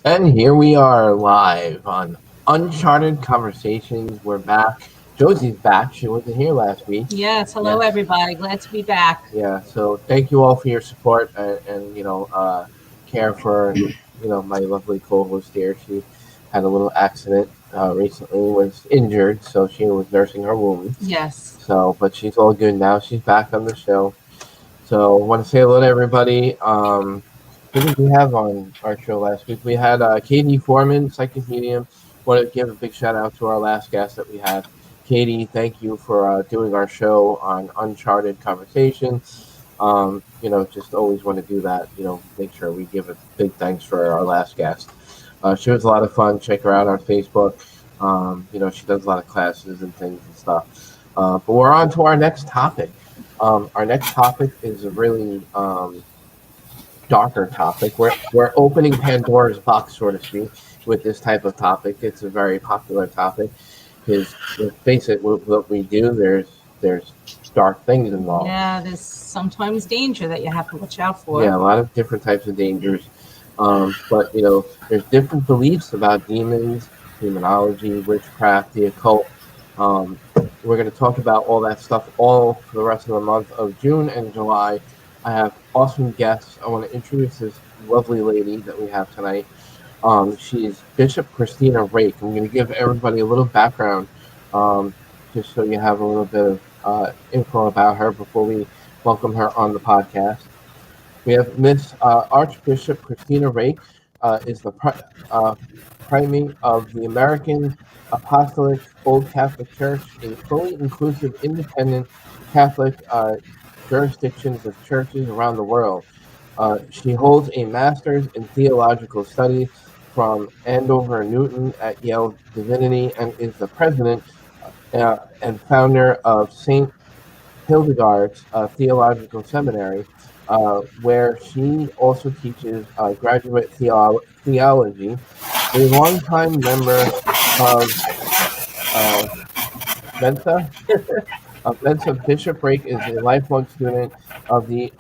And here we are live on Uncharted Conversations. We're back. Josie's back. She wasn't here last week. Yes. Hello, everybody. Glad to be back. Yeah. So thank you all for your support and care for my lovely co-host here. She had a little accident recently, was injured, so she was nursing her wound. Yes. So, but she's all good now. She's back on the show. So I want to say hello to everybody. Who did we have on our show last week? We had Katie Foreman, psychic medium. Want to give a big shout out to our last guest that we had. Katie, thank you for doing our show on Uncharted Conversations. Just always want to do that. Make sure we give a big thanks for our last guest. She was a lot of fun. Check her out on Facebook. She does a lot of classes and things and stuff. But we're on to our next topic. Our next topic is a really darker topic. We're opening Pandora's box, so to speak, with this type of topic. It's a very popular topic because, let's face it, what we do, there's dark things involved. Yeah, there's sometimes danger that you have to watch out for. Yeah, a lot of different types of dangers. But there's different beliefs about demons, demonology, witchcraft, the occult. We're going to talk about all that stuff all for the rest of the month of June and July. I have awesome guests. I want to introduce this lovely lady that we have tonight. She is Bishop Kristina Rake. I'm going to give everybody a little background just so you have a little bit of info about her before we welcome her on the podcast. We have Miss Archbishop Kristina Rake, is the Primate of the American Apostolic Old Catholic Church, a fully inclusive, independent Catholic jurisdictions of churches around the world. She holds a master's in Theological Studies from Andover Newton at Yale Divinity and is the president and founder of St. Hildegard's Theological Seminary, where she also teaches graduate theology. A longtime member of Mensa. Mensa, Bishop Rake is a lifelong student of the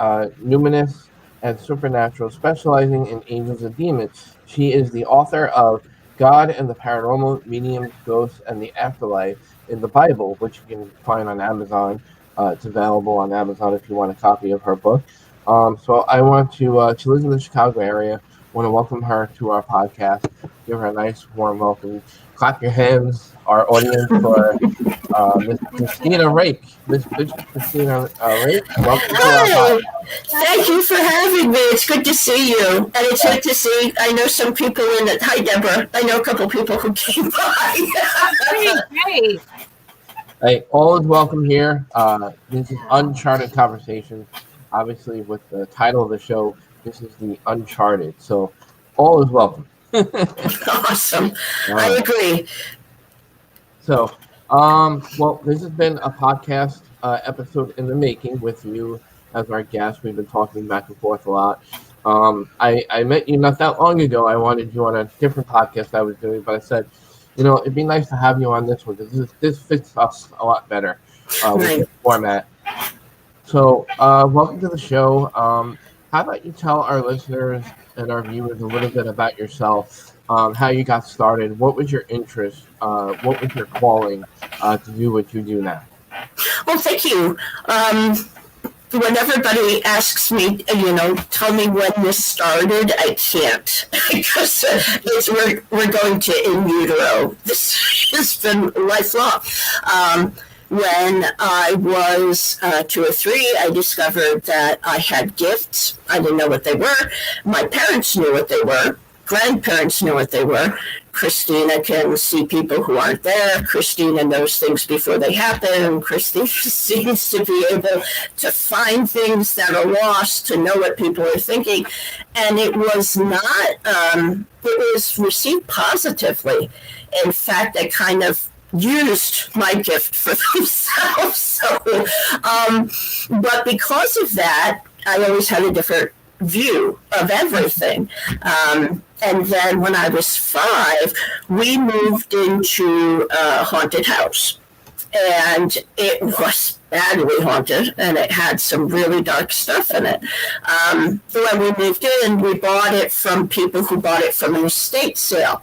numinous and supernatural, specializing in angels and demons. She is the author of God and the Paranormal, Mediums, Ghosts, and the Afterlife in the Bible, which you can find on Amazon. It's available on Amazon if you want a copy of her book. So I want to, she lives in the Chicago area. I want to welcome her to our podcast. Give her a nice, warm welcome. Clap your hands, our audience, for Miss Kristina Rake. Miss Bishop Kristina Rake, welcome to our podcast. Thank you for having me. It's good to see you. And it's good to see, I know some people in it. Hi, Deborah. I know a couple people who came by. Great. Hey, all is welcome here. This is Uncharted Conversations. Obviously, with the title of the show, this is the Uncharted. So all is welcome. Awesome. I agree. So, well, this has been a podcast episode in the making with you as our guest. We've been talking back and forth a lot. I met you not that long ago. I wanted you on a different podcast I was doing, but I said, it'd be nice to have you on this one because this fits us a lot better with this format. So, welcome to the show. How about you tell our listeners and our viewers a little bit about yourself, how you got started, what was your interest, what was your calling to do what you do now? Well, thank you. When everybody asks me, tell me when this started, I can't because we're going to in utero. This has been lifelong. When I was 2 or 3, I discovered that I had gifts. I didn't know what they were. My parents knew what they were. Grandparents knew what they were. Kristina can see people who aren't there. Kristina knows things before they happen. Kristina seems to be able to find things that are lost, to know what people are thinking. And it was not, it was received positively. In fact, I kind of used my gift for themselves. But because of that, I always had a different view of everything. And then when I was 5, we moved into a haunted house. and it was badly haunted, and it had some really dark stuff in it. When we moved in, we bought it from people who bought it from an estate sale.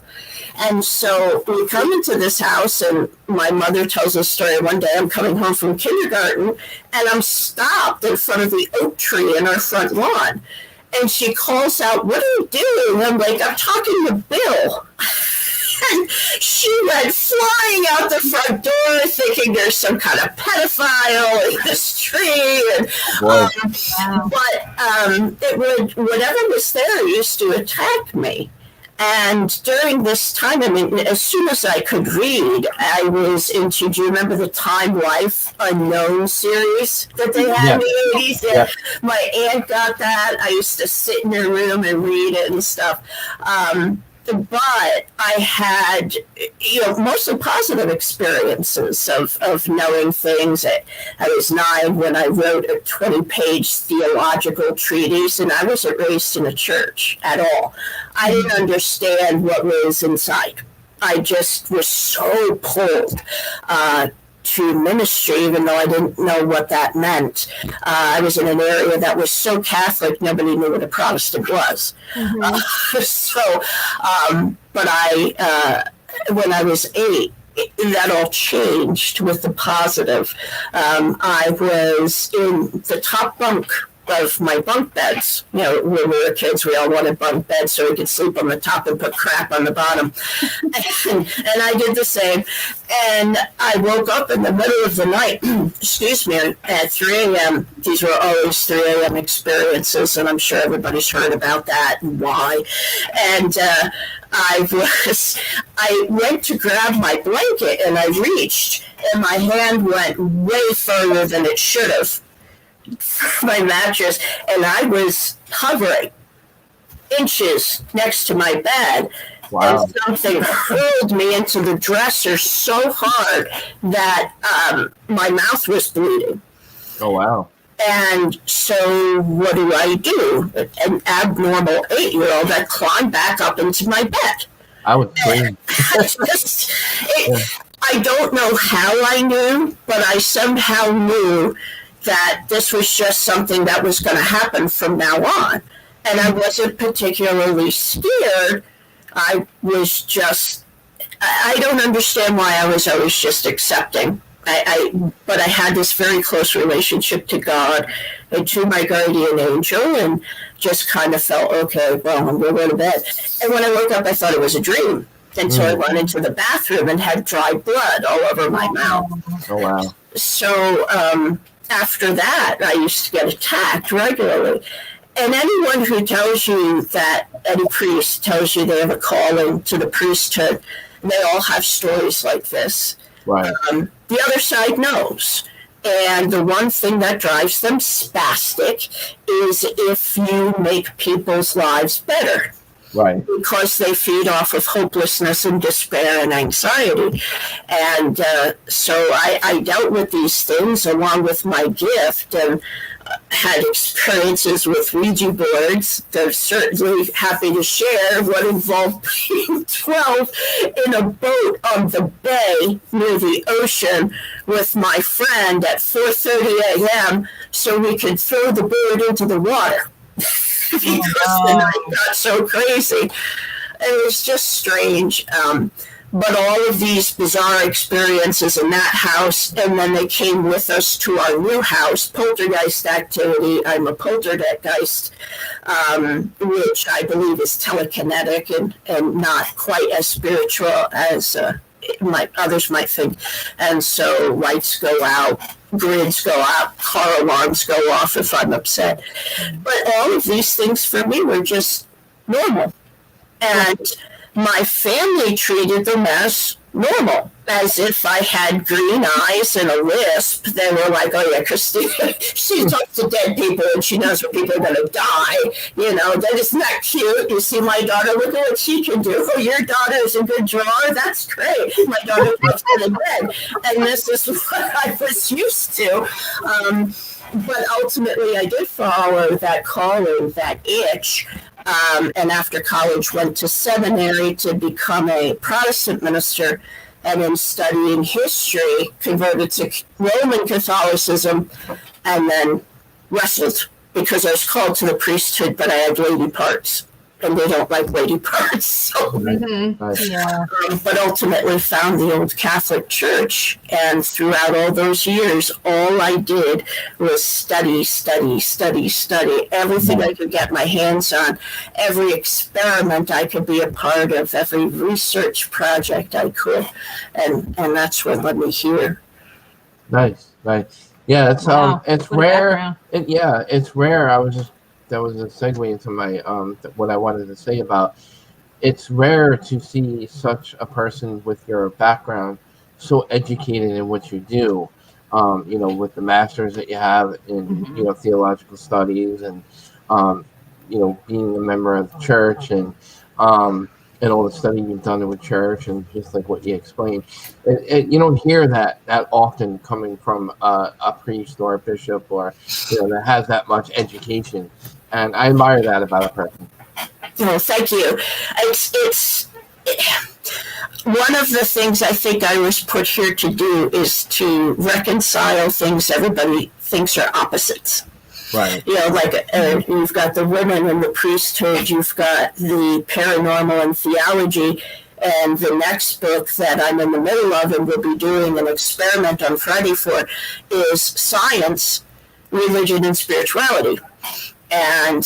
And so we come into this house, and my mother tells a story. One day I'm coming home from kindergarten, and I'm stopped in front of the oak tree in our front lawn. And she calls out, "What are you doing?" I'm like, "I'm talking to Bill." And she went flying out the front door thinking there's some kind of pedophile in this tree. And, whatever was there used to attack me. And during this time, I mean, as soon as I could read, I was into, do you remember the Time Life Unknown series that they had in the 80s? Yeah. My aunt got that. I used to sit in her room and read it and stuff. But I had, mostly positive experiences of knowing things. I was 9 when I wrote a 20-page theological treatise, and I wasn't raised in a church at all. I didn't understand what was inside. I just was so pulled to ministry, even though I didn't know what that meant. I was in an area that was so Catholic, nobody knew what a Protestant was. Mm-hmm. But when I was 8, that all changed with the positive. I was in the top bunk of my bunk beds. When we were kids, we all wanted bunk beds so we could sleep on the top and put crap on the bottom. and I did the same. And I woke up in the middle of the night, excuse me, at 3 a.m. These were always 3 a.m. experiences, and I'm sure everybody's heard about that and why. And I went to grab my blanket, and I reached, and my hand went way further than it should have. My mattress, and I was hovering inches next to my bed. Wow. And something hurled me into the dresser so hard that my mouth was bleeding. Oh, wow. And so what do? An abnormal 8-year-old that climbed back up into my bed. I would scream. I don't know how I knew, but I somehow knew that this was just something that was going to happen from now on. And I wasn't particularly scared. I was just, I don't understand why I was always just accepting. But I had this very close relationship to God and to my guardian angel, and just kind of felt, okay, well, I'm going to go to bed. And when I woke up, I thought it was a dream. And so I went into the bathroom and had dry blood all over my mouth. Oh, wow. So, after that, I used to get attacked regularly. And anyone who tells you that, any priest tells you they have a calling to the priesthood, they all have stories like this. Right. The other side knows. And the one thing that drives them spastic is if you make people's lives better. Right. Because they feed off of hopelessness and despair and anxiety. And so I dealt with these things along with my gift, and had experiences with Ouija boards. They're certainly happy to share what involved being 12 in a boat on the bay near the ocean with my friend at 4:30 a.m. so we could throw the board into the water. Because the night got so crazy. It was just strange. But all of these bizarre experiences in that house, and then they came with us to our new house, poltergeist activity. I'm a poltergeist, which I believe is telekinetic and not quite as spiritual as others might think. And so lights go out, grids go out, car alarms go off if I'm upset. But all of these things for me were just normal. And my family treated them as normal, as if I had green eyes and a lisp. They were like, oh yeah, Kristina, she talks to dead people and she knows when people are going to die. That isn't that cute? You see my daughter, look at what she can do. Oh, your daughter is a good drawer? That's great. My daughter loves to the bed. And this is what I was used to. But ultimately, I did follow that calling, that itch. And after college, went to seminary to become a Protestant minister. and in studying history, converted to Roman Catholicism, and then wrestled because I was called to the priesthood, but I had lady parts, and they don't like lady parts. So, Yeah. but ultimately found the old Catholic Church, and throughout all those years, all I did was study. Everything I could get my hands on, every experiment I could be a part of, every research project I could, and that's what led me here. Nice. Yeah, it's Wow. it's What a rare. background. It's rare. That was a segue into my what I wanted to say about. It's rare to see such a person with your background so educated in what you do. With the masters that you have in theological studies, and being a member of the church, and all the study you've done with church, and just like what you explained. You don't hear that often coming from a priest or a bishop, or that has that much education, and I admire that about a person. Oh, thank you. It's one of the things I think I was put here to do is to reconcile things everybody thinks are opposites. Right. You've got the women in the priesthood, you've got the paranormal and theology, and the next book that I'm in the middle of and will be doing an experiment on Friday for is science, religion, and spirituality. And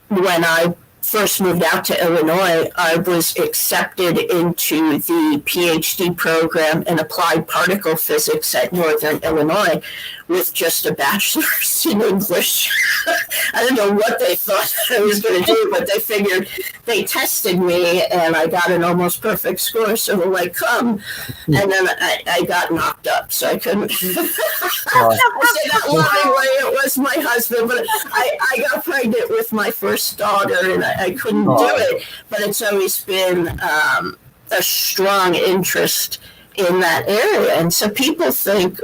when I first moved out to Illinois, I was accepted into the PhD program in applied particle physics at Northern Illinois with just a bachelor's in English. I don't know what they thought I was going to do, but they tested me, and I got an almost perfect score, so they're like, come. And then I got knocked up, so I couldn't. I say that lovingly, it was my husband, but I got pregnant with my first daughter, and I couldn't do it. But it's always been a strong interest in that area. And so people think,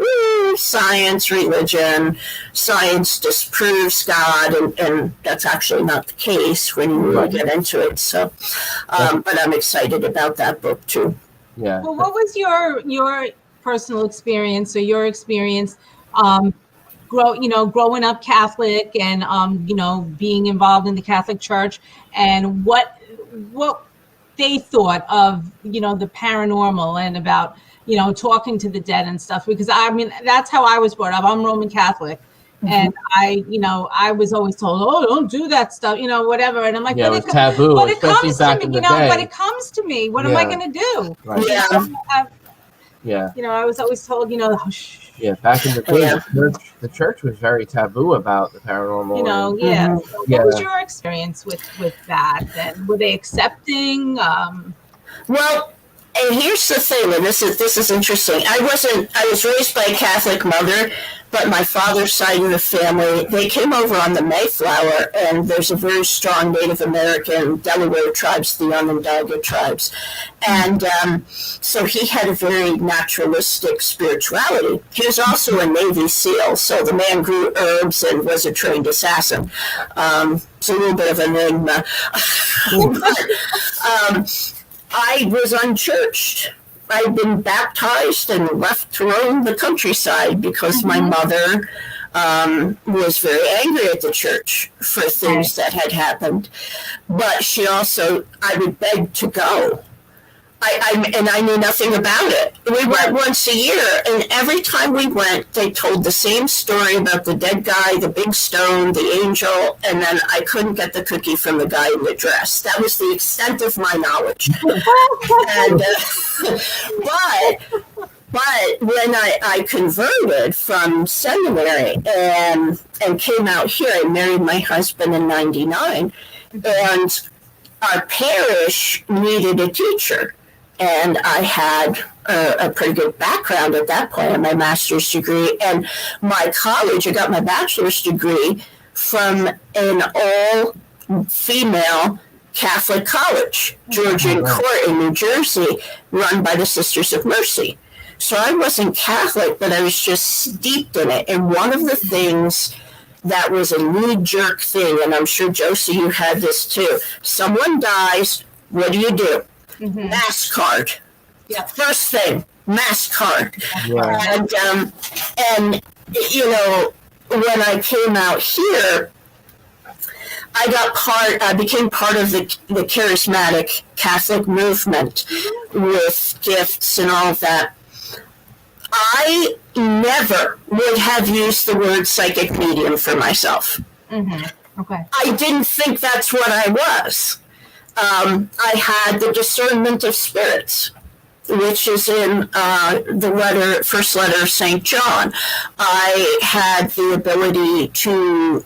science, religion, science disproves God, and that's actually not the case when you really get into it. So, but I'm excited about that book too. Yeah. Well, what was your personal experience, or your experience growing up Catholic, and being involved in the Catholic Church, and what they thought of the paranormal, and about talking to the dead and stuff? Because that's how I was brought up. I'm Roman Catholic, and I was always told, oh, don't do that stuff, whatever. And I'm like, it was taboo, but it especially comes back to in me, the day. but it comes to me. What am I going to do? Right. I was always told, Yeah, back in the day, the church was very taboo about the paranormal. So what was your experience with that? And were they accepting? Well, and here's the thing, and this is interesting. I was raised by a Catholic mother, but my father's side of the family, they came over on the Mayflower, and there's a very strong Native American Delaware tribes, the Onondaga tribes. And so he had a very naturalistic spirituality. He was also a Navy SEAL, so the man grew herbs and was a trained assassin. It's a little bit of an enigma. I was unchurched. I'd been baptized and left to roam the countryside because my mother was very angry at the church for things that had happened. But she also, I would beg to go. I knew nothing about it. We went once a year, and every time we went, they told the same story about the dead guy, the big stone, the angel, and then I couldn't get the cookie from the guy in the dress. That was the extent of my knowledge. And, but when I converted from seminary and came out here, I married my husband in 1999, and our parish needed a teacher. And I had a pretty good background at that point, my master's degree. And my college, I got my bachelor's degree from an all-female Catholic college, Georgian Court in New Jersey, run by the Sisters of Mercy. So I wasn't Catholic, but I was just steeped in it. And one of the things that was a knee-jerk thing, and I'm sure, Josie, you had this too. Someone dies, what do? Mass card. Yeah. First thing, mass card. Yeah. And you know, when I came out here, I became part of the charismatic Catholic movement with gifts and all of that. I never would have used the word psychic medium for myself. Mm-hmm. Okay. I didn't think that's what I was. I had the discernment of spirits, which is in the first letter of St. John. I had the ability to,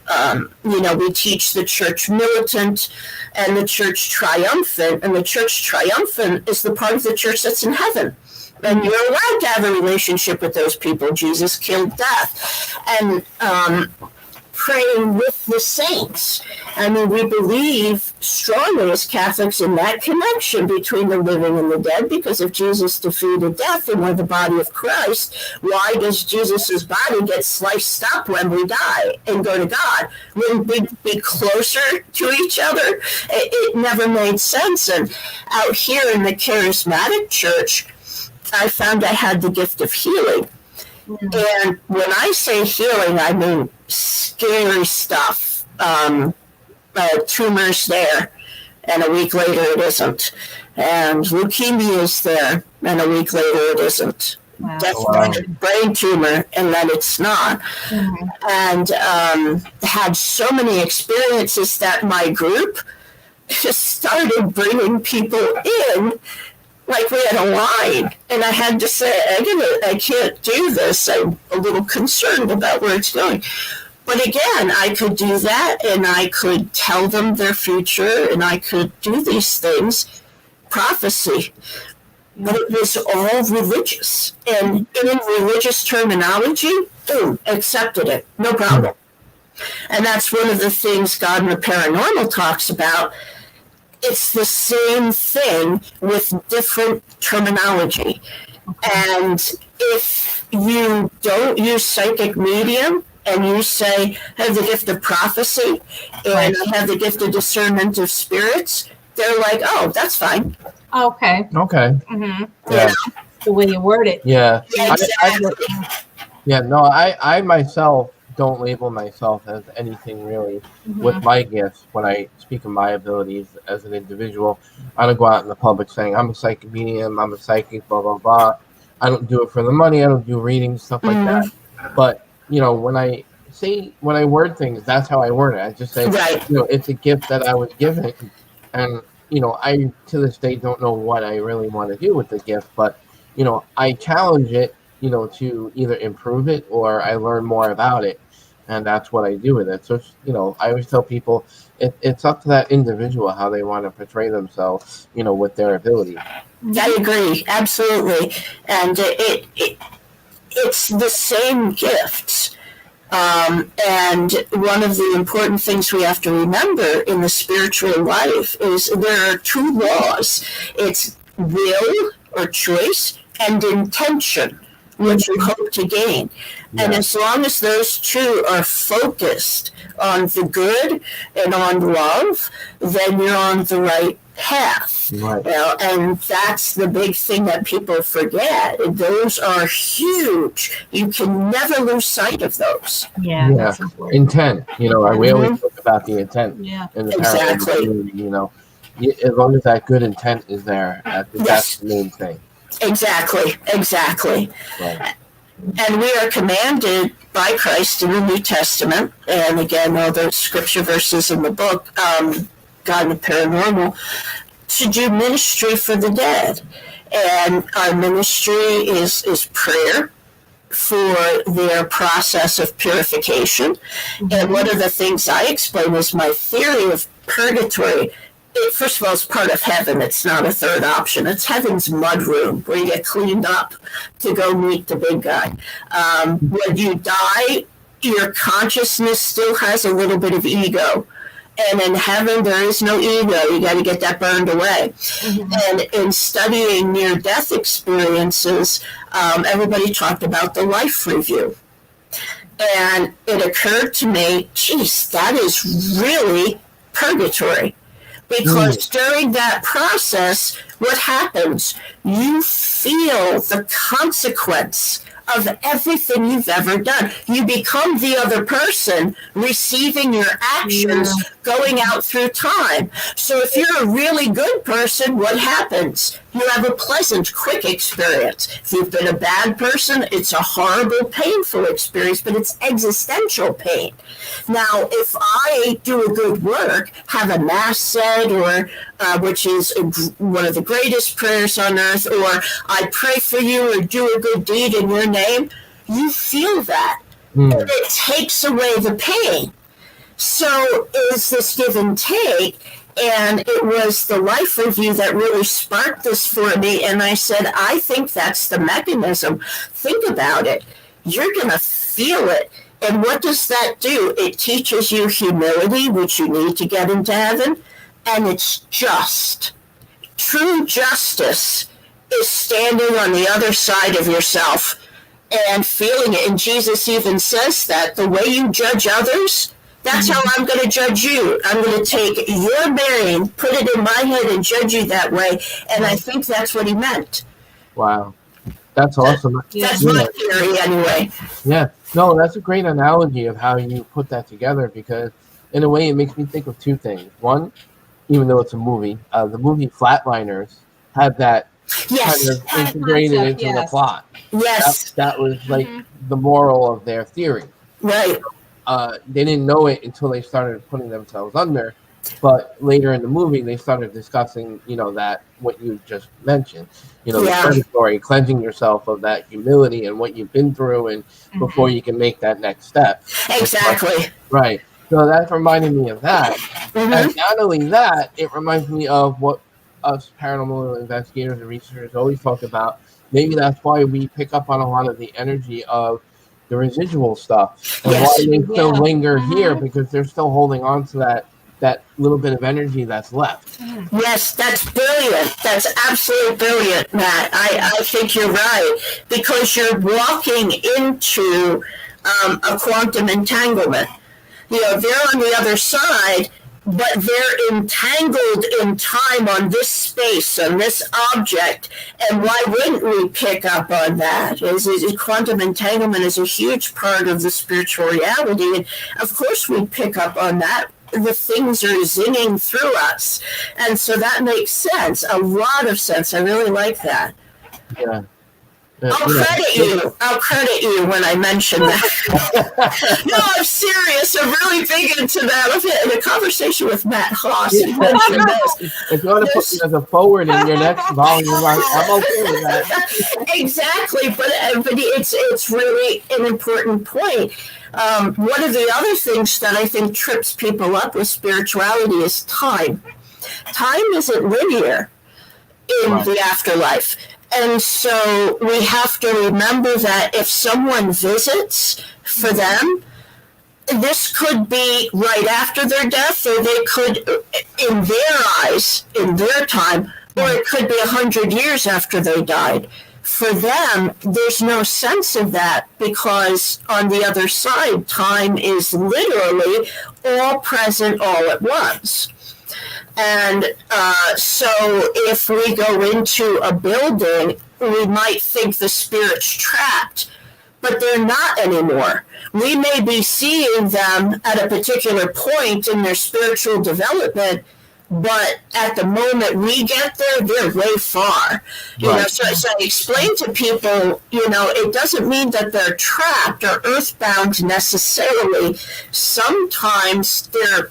we teach the church militant and the church triumphant, and the church triumphant is the part of the church that's in heaven. And you're allowed to have a relationship with those people. Jesus killed death. And praying with the saints. I mean, we believe strongly as Catholics in that connection between the living and the dead, because if Jesus defeated death and we're the body of Christ, why does Jesus's body get sliced up when we die and go to God? Wouldn't we be closer to each other? It never made sense. And out here in the charismatic church, I found I had the gift of healing. And when I say healing, I mean scary stuff. Tumors there, and a week later it isn't. And leukemia is there, and a week later it isn't. Wow. Brain tumor, and then it's not. Mm-hmm. And had so many experiences that my group just started bringing people in. Like we had a line, and I had to say, I can't do this. I'm a little concerned about where it's going. But again, I could do that, and I could tell them their future, and I could do these things, prophecy. But it was all religious. And in religious terminology, boom, accepted it, no problem. And that's one of the things God in the Paranormal talks about. It's the same thing with different terminology. And if you don't use psychic medium and you say, I have the gift of prophecy and I have the gift of discernment of spirits, they're like, oh, that's fine. Okay. Okay. Mm-hmm. Yeah. The way you word it. Yeah. Exactly. I myself don't label myself as anything really with my gifts. When I speak of my abilities as an individual, I don't go out in the public saying I'm a psychic medium, I'm a psychic, blah blah blah. I don't do it for the money. I don't do readings, stuff like that. But when I word things, that's how I word it. I just say, it's a gift that I was given, and I to this day don't know what I really want to do with the gift, but I challenge it, to either improve it or I learn more about it. And that's what I do with it. So, I always tell people it's up to that individual how they want to portray themselves, with their ability. I agree. Absolutely. And it's the same gifts. And one of the important things we have to remember in the spiritual life is there are two laws. It's will or choice and intention, what you hope to gain. And as long as those two are focused on the good and on love, then you're on the right path. Right. And that's the big thing that people forget. Those are huge. You can never lose sight of those. Yeah. That's important. Intent. We always talk about the intent. Yeah. In the paranormal community, as long as that good intent is there, that's the main thing. Exactly. Right. And we are commanded by Christ in the New Testament, and again, all those scripture verses in the book, God in the Paranormal, to do ministry for the dead. And our ministry is prayer for their process of purification. And one of the things I explain is my theory of purgatory. First of all, it's part of heaven. It's not a third option. It's heaven's mudroom where you get cleaned up to go meet the big guy. When you die, your consciousness still has a little bit of ego. And in heaven, there is no ego. You got to get that burned away. And in studying near-death experiences, everybody talked about the life review. And it occurred to me, geez, that is really purgatory. Because during that process, what happens? You feel the consequence of everything you've ever done. You become the other person receiving your actions going out through time. So if you're a really good person, what happens? You have a pleasant, quick experience. If you've been a bad person, it's a horrible, painful experience, but it's existential pain. Now, if I do a good work, have a mass said, or which is one of the greatest prayers on earth, or I pray for you or do a good deed in your name, you feel that. And it takes away the pain. So is this give and take? And it was the life review that really sparked this for me. And I said, I think that's the mechanism. Think about it. You're going to feel it. And what does that do? It teaches you humility, which you need to get into heaven. And it's just. True justice is standing on the other side of yourself and feeling it. And Jesus even says that the way you judge others, that's how I'm going to judge you. I'm going to take your brain, put it in my head, and judge you that way. And I think that's what he meant. Wow. That's awesome. That's my theory, anyway. Yeah. No, that's a great analogy of how you put that together, because in a way it makes me think of two things. One, even though it's a movie, the movie Flatliners had that kind of integrated into the plot. Yes. That was like the moral of their theory. Right. They didn't know it until they started putting themselves under, but later in the movie they started discussing, that what you just mentioned, the purgatory, cleansing yourself of that humility and what you've been through, and before you can make that next step. Exactly. Right. So that reminded me of that. And not only that, it reminds me of what us paranormal investigators and researchers always talk about. Maybe that's why we pick up on a lot of the energy of the residual stuff, and why they still linger here, because they're still holding on to that little bit of energy that's left. Yes, that's brilliant. That's absolutely brilliant, Matt. I think you're right, because you're walking into a quantum entanglement. They're on the other side, but they're entangled in time on this space, on this object. And why wouldn't we pick up on that? Quantum entanglement is a huge part of the spiritual reality. And of course we pick up on that. The things are zinging through us. And so that makes sense, a lot of sense. I really like that. Yeah. I'll credit you when I mention that. No, I'm serious. I'm really big into that. I've had a conversation with Matt Haas. He mentioned this. If you want to put me as a forward in your next volume, I'm okay with that. Exactly, but it's really an important point. One of the other things that I think trips people up with spirituality is time. Time isn't linear in the afterlife. And so we have to remember that if someone visits for them, this could be right after their death, or they could, in their eyes, in their time, or it could be 100 years after they died. For them, there's no sense of that, because on the other side, time is literally all present all at once. And so if we go into a building, we might think the spirit's trapped, but they're not anymore. We may be seeing them at a particular point in their spiritual development, but at the moment we get there, they're way far. So as I explain to people, it doesn't mean that they're trapped or earthbound necessarily. Sometimes they're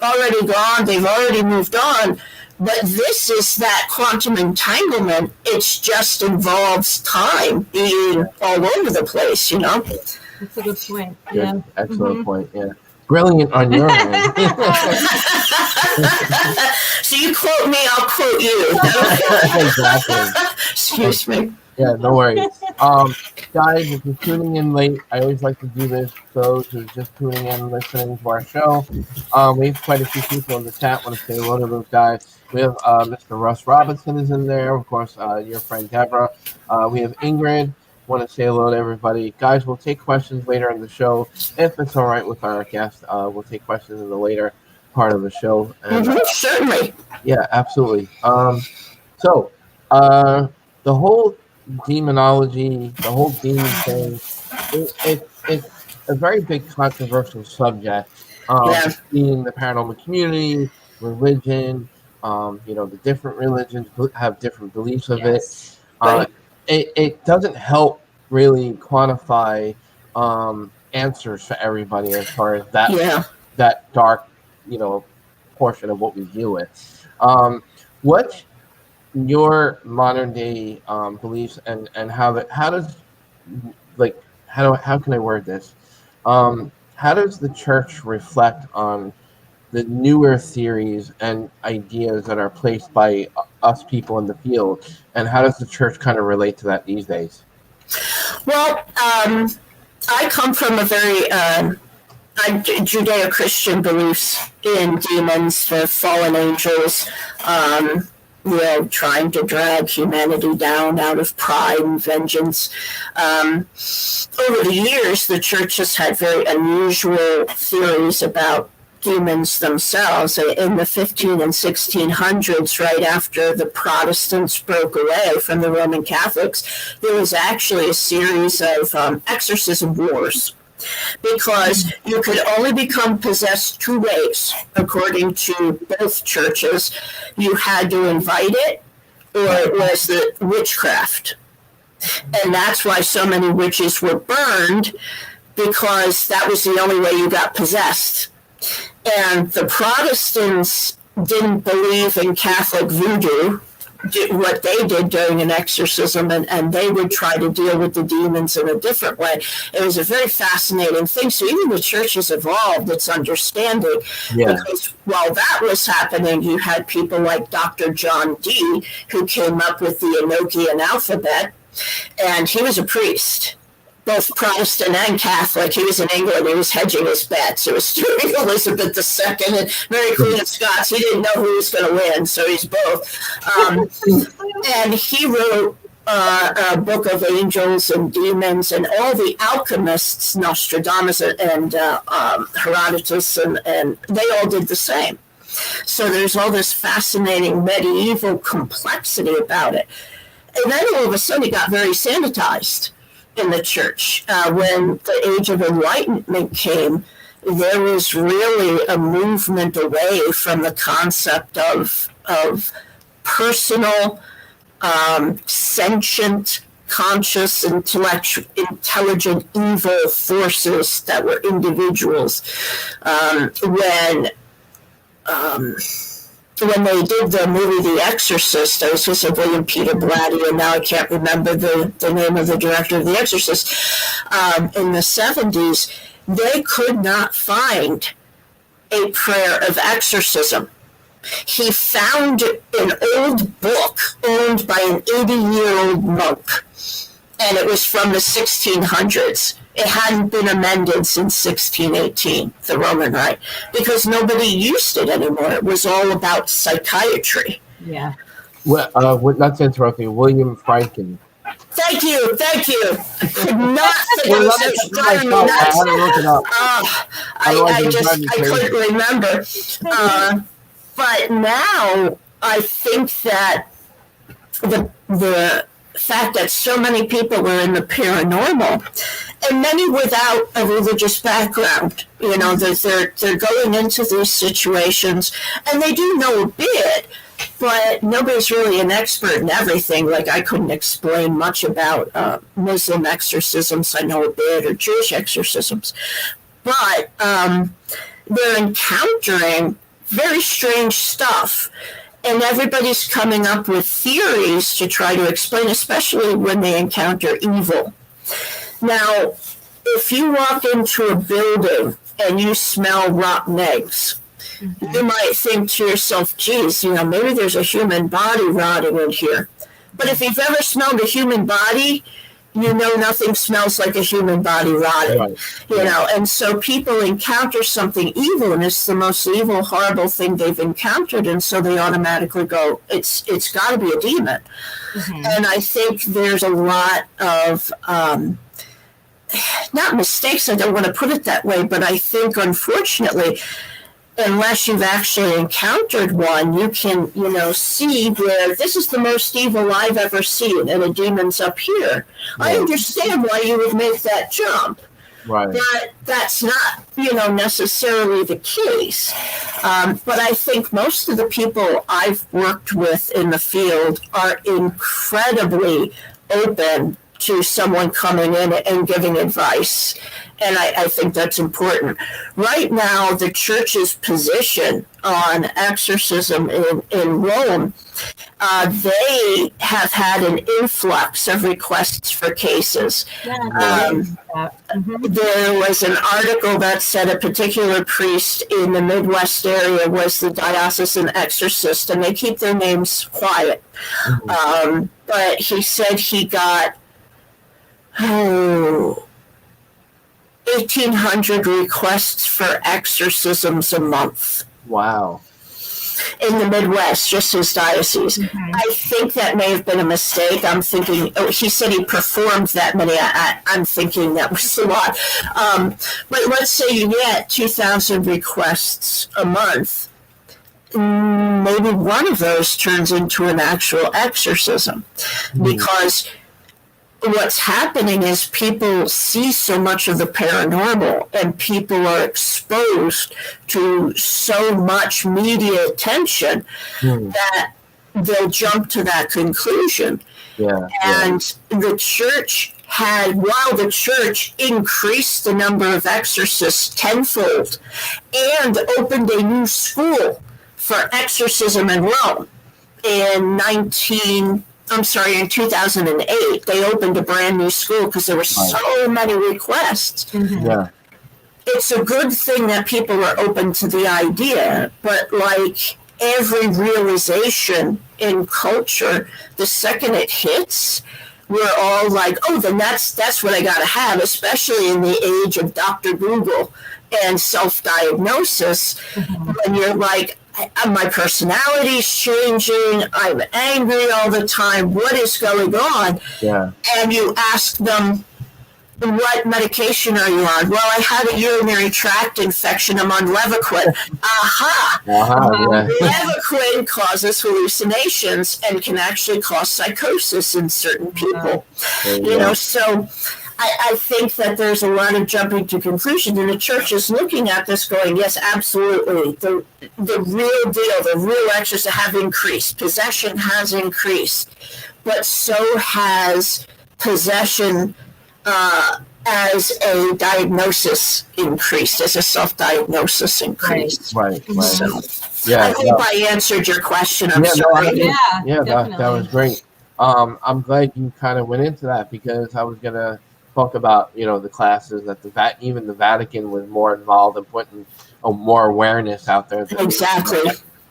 already gone, they've already moved on, but this is that quantum entanglement. It just involves time being all over the place, That's a good point. Yeah. Excellent point. Yeah. Brilliant on your end. So you quote me, I'll quote you. Exactly. Excuse me. Yeah, no worries. Guys, if you're tuning in late, I always like to do this for those who are just tuning in and listening to our show. We have quite a few people in the chat. Want to say hello to those guys. We have Mr. Russ Robinson is in there. Of course, your friend Deborah. We have Ingrid. Want to say hello to everybody. Guys, we'll take questions later in the show. If it's all right with our guest, we'll take questions in the later part of the show. And, certainly. Yeah, absolutely. So the whole demonology, the whole demon thing, it's a very big controversial subject. Being the paranormal community, religion, the different religions have different beliefs of Yes. it doesn't help really quantify answers for everybody as far as that dark, portion of what we deal with. What's your modern day beliefs and how does how can I word this? How does the church reflect on the newer theories and ideas that are placed by us people in the field, and how does the church kind of relate to that these days? Well, I come from a very Judeo-Christian beliefs in demons, the fallen angels, trying to drag humanity down out of pride and vengeance. Over the years, the church has had very unusual theories about demons themselves. In the 15 and 1600s, right after the Protestants broke away from the Roman Catholics, there was actually a series of exorcism wars, because you could only become possessed two ways, according to both churches. You had to invite it, or it was the witchcraft. And that's why so many witches were burned, because that was the only way you got possessed. And the Protestants didn't believe in Catholic voodoo, what they did during an exorcism, and they would try to deal with the demons in a different way. It was a very fascinating thing. So even the church has evolved its understanding, because while that was happening, you had people like Dr. John Dee, who came up with the Enochian alphabet, and he was a priest, both Protestant and Catholic. He was in England. He was hedging his bets. It was during Elizabeth II and Mary Queen of Scots. He didn't know who was going to win, so he's both. And he wrote a book of angels and demons, and all the alchemists, Nostradamus and Herodotus, and they all did the same. So there's all this fascinating medieval complexity about it. And then all of a sudden it got very sanitized in the church. When the Age of Enlightenment came, there was really a movement away from the concept of personal, sentient, conscious, intelligent, evil forces that were individuals. When they did the movie The Exorcist, I was supposed to have William Peter Blatty, and now I can't remember the name of the director of The Exorcist, in the 70s, they could not find a prayer of exorcism. He found an old book owned by an 80-year-old monk, and it was from the 1600s. It hadn't been amended since 1618, the Roman Rite, because nobody used it anymore. It was all about psychiatry. Yeah. Well, not to interrupt you, William Franken. Thank you. I could not think of it. I had to look it up. I couldn't remember. But now I think that the fact that so many people were in the paranormal, and many without a religious background, they're going into these situations, and they do know a bit, but nobody's really an expert in everything. Like, I couldn't explain much about Muslim exorcisms. I know a bit, or Jewish exorcisms, but they're encountering very strange stuff. And everybody's coming up with theories to try to explain, especially when they encounter evil. Now, if you walk into a building and you smell rotten eggs, you might think to yourself, geez, maybe there's a human body rotting in here. But if you've ever smelled a human body, nothing smells like a human body rotting, right. And so people encounter something evil, and it's the most evil, horrible thing they've encountered, and so they automatically go, it's got to be a demon. Mm-hmm. And I think there's a lot of, not mistakes, I don't want to put it that way, but I think, unfortunately, unless you've actually encountered one, you can, see where this is the most evil I've ever seen, and a demon's up here. Yeah. I understand why you would make that jump. Right. But that's not, necessarily the case. But I think most of the people I've worked with in the field are incredibly open to someone coming in and giving advice. And I think that's important. Right now, the church's position on exorcism in Rome, they have had an influx of requests for cases. There was an article that said a particular priest in the Midwest area was the diocesan exorcist, and they keep their names quiet. Mm-hmm. But he said he got 1,800 requests for exorcisms a month. Wow. In the Midwest, just his diocese. Mm-hmm. I think that may have been a mistake. I'm thinking, he said he performed that many. I'm thinking that was a lot. But let's say you get 2,000 requests a month. Maybe one of those turns into an actual exorcism. Mm-hmm. Because what's happening is people see so much of the paranormal, and people are exposed to so much media attention that they'll jump to that conclusion. Yeah, and the church while the church increased the number of exorcists tenfold and opened a new school for exorcism in Rome in 2008, they opened a brand new school because there were so many requests. Mm-hmm. Yeah. It's a good thing that people are open to the idea, but like every realization in culture, the second it hits, we're all like, oh, then that's what I got to have, especially in the age of Dr. Google and self-diagnosis, when you're like, my personality's changing, I'm angry all the time, what is going on? Yeah. And you ask them, what medication are you on? Well, I had a urinary tract infection, I'm on Levaquin. Yeah. Levaquin causes hallucinations and can actually cause psychosis in certain people. So I think that there's a lot of jumping to conclusions, and the church is looking at this going, yes, absolutely. The real deal, the real exorcists have increased. Possession has increased, but so has possession as a diagnosis increased, as a self-diagnosis increased. Right. So, Yeah, I hope I answered your question. I'm sorry. That was great. I'm glad you kind of went into that, because I was going to talk about, the classes that even the Vatican was more involved in putting more awareness out there.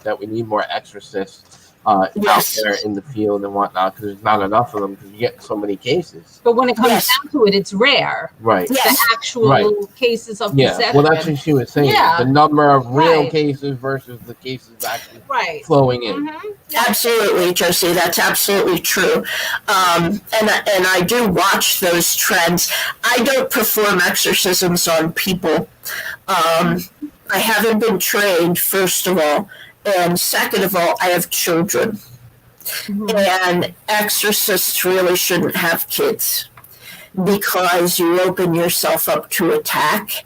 That we need more exorcists out there in the field and whatnot, because there's not enough of them, because you get so many cases. But when it comes down to it, it's rare. Right. The actual cases of possession. Well, that's what she was saying. The number of real cases versus the cases actually flowing in. Mm-hmm. Absolutely, Josie. That's absolutely true. And I do watch those trends. I don't perform exorcisms on people. I haven't been trained, first of all. And second of all, I have children. Mm-hmm. And exorcists really shouldn't have kids, because you open yourself up to attack,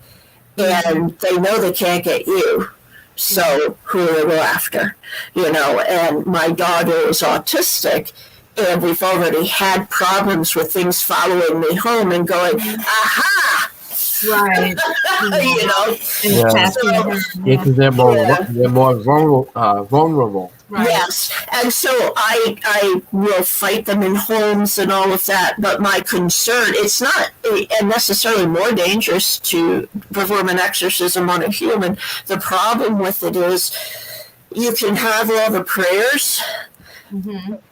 and they know they can't get you. So who are they go after? And my daughter is autistic, and we've already had problems with things following me home and going, aha! Right. Because they're more vulnerable. Right. Yes, and so I will fight them in homes and all of that, but my concern, it's not necessarily more dangerous to perform an exorcism on a human. The problem with it is you can have all the prayers,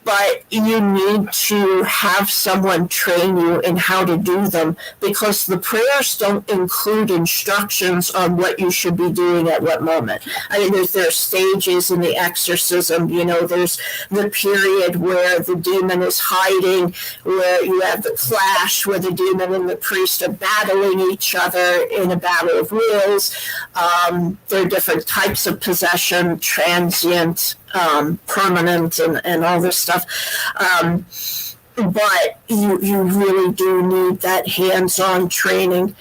but you need to have someone train you in how to do them, because the prayers don't include instructions on what you should be doing at what moment. I mean, there are stages in the exorcism. There's the period where the demon is hiding, where you have the clash where the demon and the priest are battling each other in a battle of wills. There are different types of possession, transient, permanent, and all this stuff. But you really do need that hands-on training.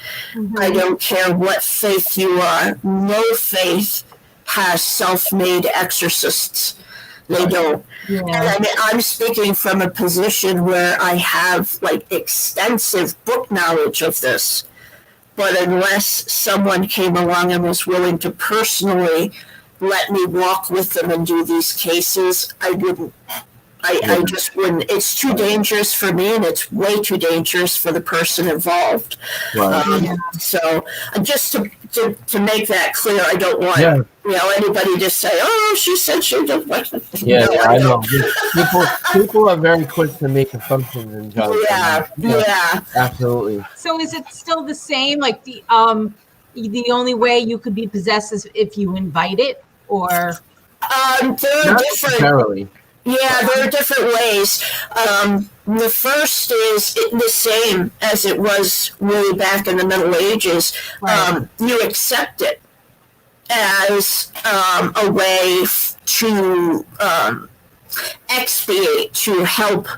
I don't care what faith you are. No faith has self-made exorcists. They don't. Yeah. And I'm speaking from a position where I have extensive book knowledge of this. But unless someone came along and was willing to personally let me walk with them and do these cases, I wouldn't. I just wouldn't. It's too dangerous for me, and it's way too dangerous for the person involved. Right. So just to make that clear, I don't want anybody to say, "Oh, she said she doesn't like it." Yeah, no, I know. People are very quick to make assumptions and judgments. Yeah, absolutely. So is it still the same? Like the only way you could be possessed is if you invite it, or there are not different. Necessarily. Yeah, there are different ways. The first is the same as it was way back in the Middle Ages. Right. You accept it as a way to expiate, to help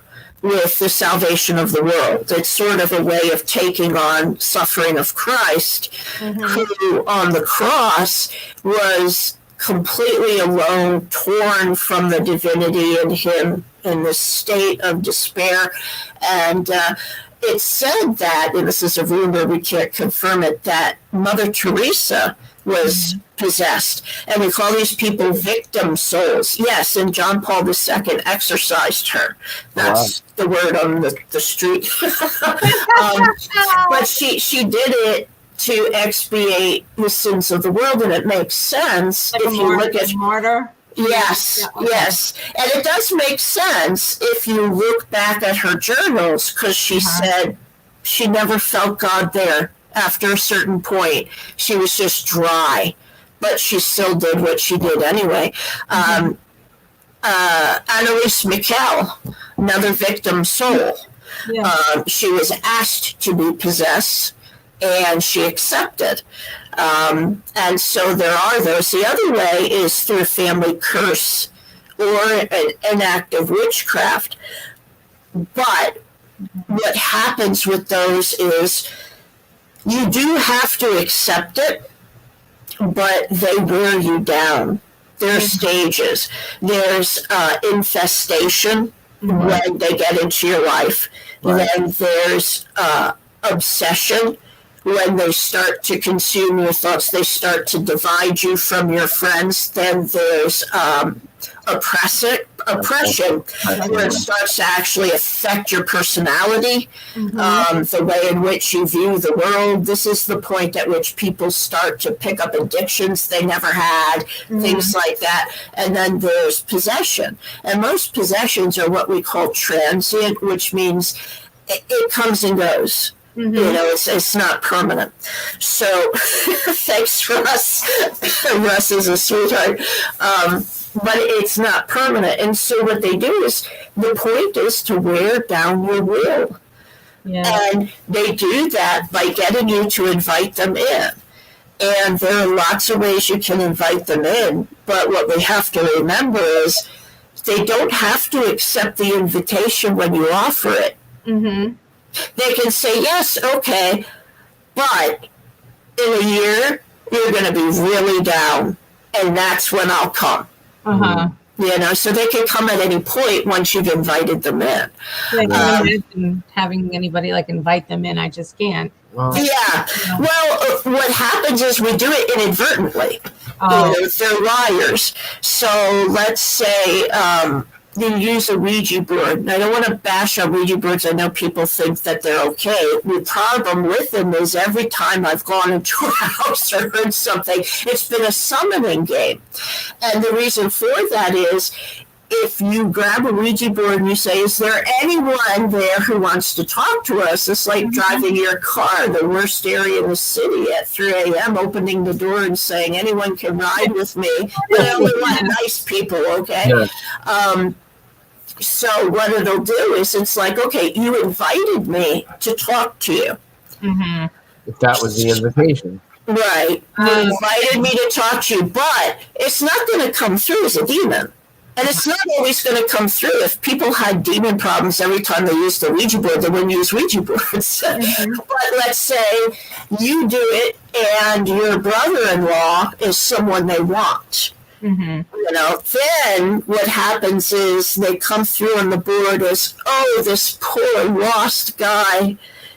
with the salvation of the world. It's sort of a way of taking on suffering of Christ, who on the cross was completely alone, torn from the divinity in him, in this state of despair. And it's said that, and this is a rumor, we can't confirm it, that Mother Teresa was possessed. And we call these people victim souls. Yes, and John Paul II exorcised her. That's the word on the street. But she did it to expiate the sins of the world, and it makes sense if you look at martyr. Yes, yes, and it does make sense if you look back at her journals, because she said she never felt God there after a certain point. She was just dry, but she still did what she did anyway. Annalise Michel, another victim soul. She was asked to be possessed, and she accepted. And so there are those. The other way is through a family curse or an act of witchcraft. But what happens with those is you do have to accept it, but they wear you down. There are stages. There's infestation when they get into your life. Right. Then there's obsession. When they start to consume your thoughts, they start to divide you from your friends. Then there's oppression, where it starts to actually affect your personality, the way in which you view the world. This is the point at which people start to pick up addictions they never had, things like that. And then there's possession. And most possessions are what we call transient, which means it comes and goes. It's not permanent. So thanks for Russ. Russ is a sweetheart. But it's not permanent. And so what they do is, the point is to wear down your will. Yeah. And they do that by getting you to invite them in. And there are lots of ways you can invite them in. But what we have to remember is they don't have to accept the invitation when you offer it. They can say, yes, okay, but in a year, you're going to be really down, and that's when I'll come. So they can come at any point once you've invited them in. I can't imagine having anybody invite them in. I just can't. Yeah. Well, what happens is we do it inadvertently. They're liars. So let's say you use a Ouija board. And I don't want to bash on Ouija boards. I know people think that they're okay. The problem with them is every time I've gone into a house or heard something, it's been a summoning game. And the reason for that is if you grab a Ouija board and you say, is there anyone there who wants to talk to us? It's like driving your car, the worst area in the city at 3 a.m., opening the door and saying, anyone can ride with me. But I only want nice people, okay? Yeah. So what it'll do is it's like, okay, you invited me to talk to you. If that was the invitation. Right. You invited me to talk to you, but it's not going to come through as a demon. And it's not always going to come through. If people had demon problems every time they used the Ouija board, they wouldn't use Ouija boards. But let's say you do it and your brother-in-law is someone they want. You know, then what happens is they come through on the board as, oh, this poor lost guy.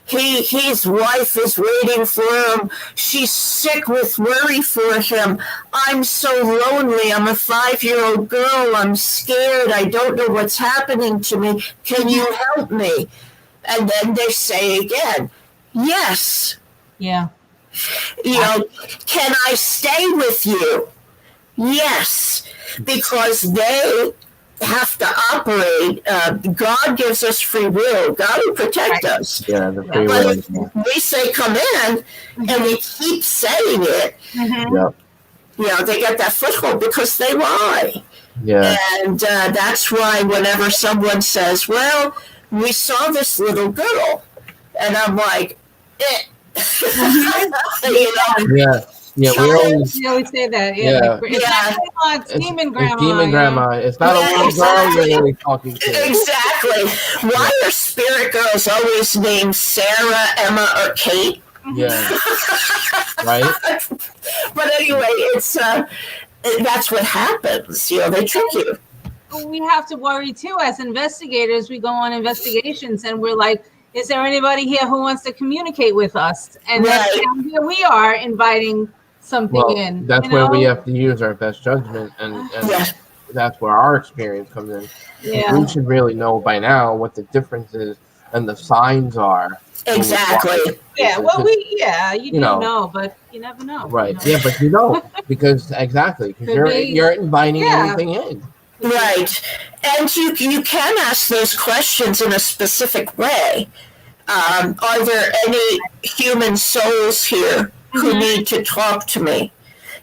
His wife is waiting for him. She's sick with worry for him. I'm so lonely. I'm a 5-year-old girl. I'm scared. I don't know what's happening to me. Can you help me? And then they say again, yes. Yeah. You know, can I stay with you? Yes. Because they have to operate. God gives us free will. God will protect us. Yeah, the free But will. if we say come in and we keep saying it, Yeah. you know, they get that foothold because they lie. Yeah. And that's why whenever someone says, well, we saw this little girl, and I'm like, you know, Yeah. Yeah, we always. You always say that. Yeah. Yeah. It's not grandma, it's demon grandma. It's demon grandma. It's not a little girl you're really talking to. Exactly. Why are spirit girls always named Sarah, Emma, or Kate? Yeah. Right? But anyway, it's that's what happens. You know, they trick you. We have to worry too as investigators. We go on investigations and we're like, is there anybody here who wants to communicate with us? And that's how here we are inviting something in. That's where we have to use our best judgment, and that's where our experience comes in. Yeah. We should really know by now what the difference is and the signs are. Exactly. Yeah, well, you do know, but you never know. Right. You know? Yeah, but you don't, because you're inviting anything in. Right. And you can ask those questions in a specific way. Are there any human souls here who need to talk to me?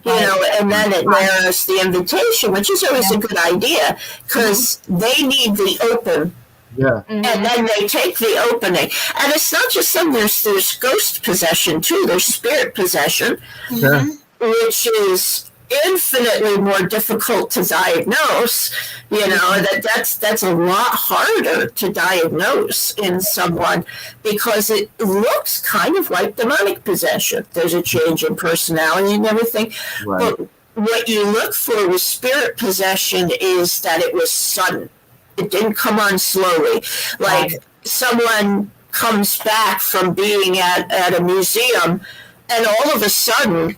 You know, and then it narrows the invitation, which is always a good idea, because they need the open. Yeah. And then they take the opening. And it's not just them, there's ghost possession too, there's spirit possession, which is infinitely more difficult to diagnose. You know, that's a lot harder to diagnose in someone because it looks kind of like demonic possession. There's a change in personality and everything. Right. But what you look for with spirit possession is that it was sudden. It didn't come on slowly. Like someone comes back from being at a museum and all of a sudden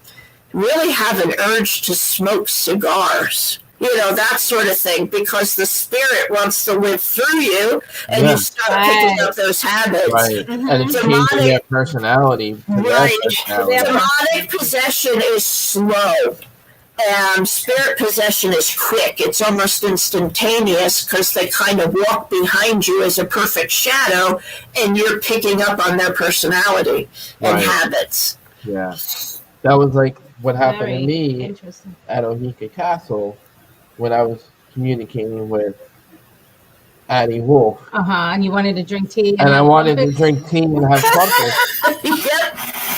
really have an urge to smoke cigars. You know, that sort of thing, because the spirit wants to live through you and you start picking up those habits. Right. And it's changing their personality. Demonic possession is slow. And spirit possession is quick. It's almost instantaneous because they kind of walk behind you as a perfect shadow and you're picking up on their personality and habits. Yeah. That was like what happened to me at Ohika Castle when I was communicating with Addie Wolf. And you wanted to drink tea. And I wanted to drink tea and have crumpets.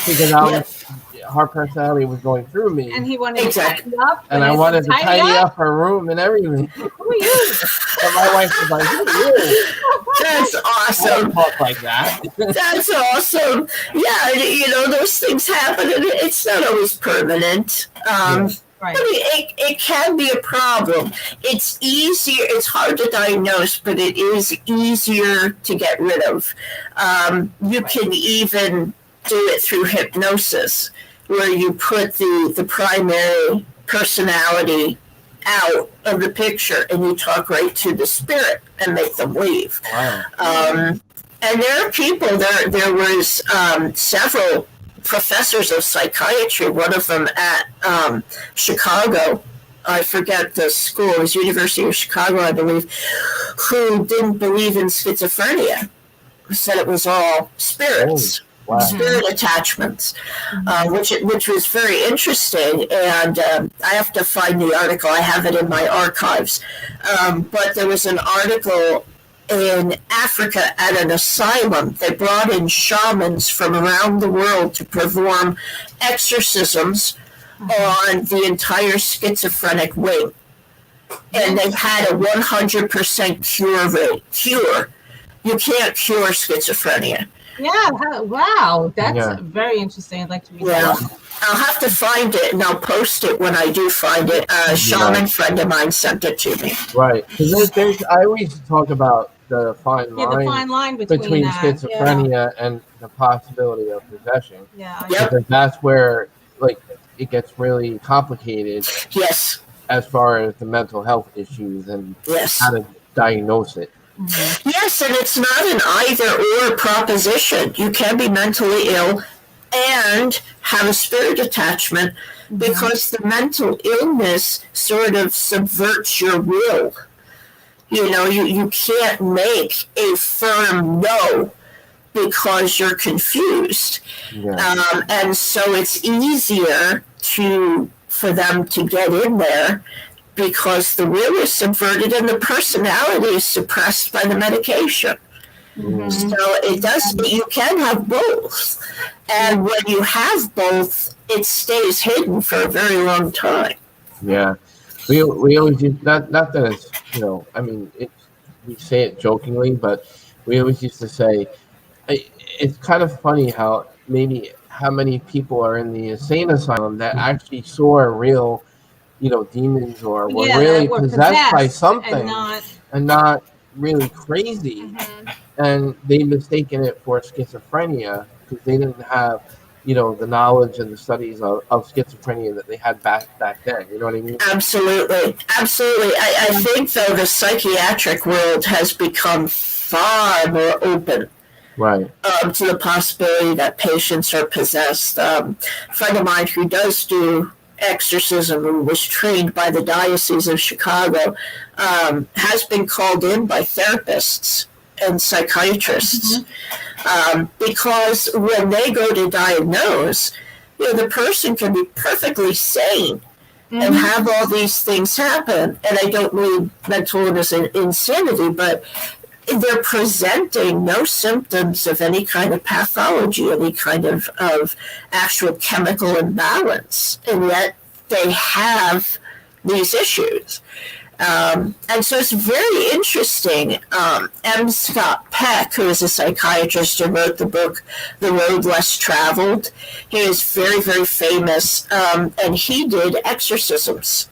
Because her personality was going through me. And he wanted to tidy up. And I wanted to tidy up her room and everything. Who are you? And my wife was like, who are you? That's awesome. I don't talk like that. That's awesome. Yeah, you know, those things happen, and it's not always permanent. But it can be a problem. It's easier. It's hard to diagnose, but it is easier to get rid of. You can even do it through hypnosis, where you put the primary personality out of the picture and you talk right to the spirit and make them leave. Wow. And there are people, there was several professors of psychiatry, one of them at Chicago I forget the school, it was University of Chicago, I believe, who didn't believe in schizophrenia, said it was all spirits. Wow. Spirit attachments, which was very interesting, and I have to find the article. I have it in my archives, but there was an article in Africa at an asylum. They brought in shamans from around the world to perform exorcisms on the entire schizophrenic wing, and they had a 100% cure rate. You can't cure schizophrenia. Yeah, wow, that's very interesting. I'd like to read that. I'll have to find it, and I'll post it when I do find it. A shaman friend of mine sent it to me. Right, because I always talk about the fine line, between schizophrenia and the possibility of possession. Yeah, because that's where it gets really complicated. Yes. As far as the mental health issues and how to diagnose it. Mm-hmm. Yes, and it's not an either or proposition. You can be mentally ill and have a spirit attachment because the mental illness sort of subverts your will. You can't make a firm no because you're confused. Yeah. And so it's easier for them to get in there because the will is subverted and the personality is suppressed by the medication. Mm-hmm. So it does. You can have both, and when you have both, it stays hidden for a very long time. Yeah, we always use not that it's we say it jokingly, but we always used to say it's kind of funny how many people are in the insane asylum that actually saw a real demons or were really possessed by something and not really crazy, and they mistaken it for schizophrenia because they didn't have the knowledge and the studies of schizophrenia that they had back then. You know what I mean? Absolutely. I think though the psychiatric world has become far more open. Right. To the possibility that patients are possessed. A friend of mine who does do exorcism, who was trained by the Diocese of Chicago, has been called in by therapists and psychiatrists because when they go to diagnose, the person can be perfectly sane and have all these things happen. And I don't mean mental illness and insanity, but they're presenting no symptoms of any kind of pathology, any kind of actual chemical imbalance, and yet they have these issues. And so it's very interesting. M. Scott Peck, who is a psychiatrist who wrote the book The Road Less Traveled, he is very, very famous, and he did exorcisms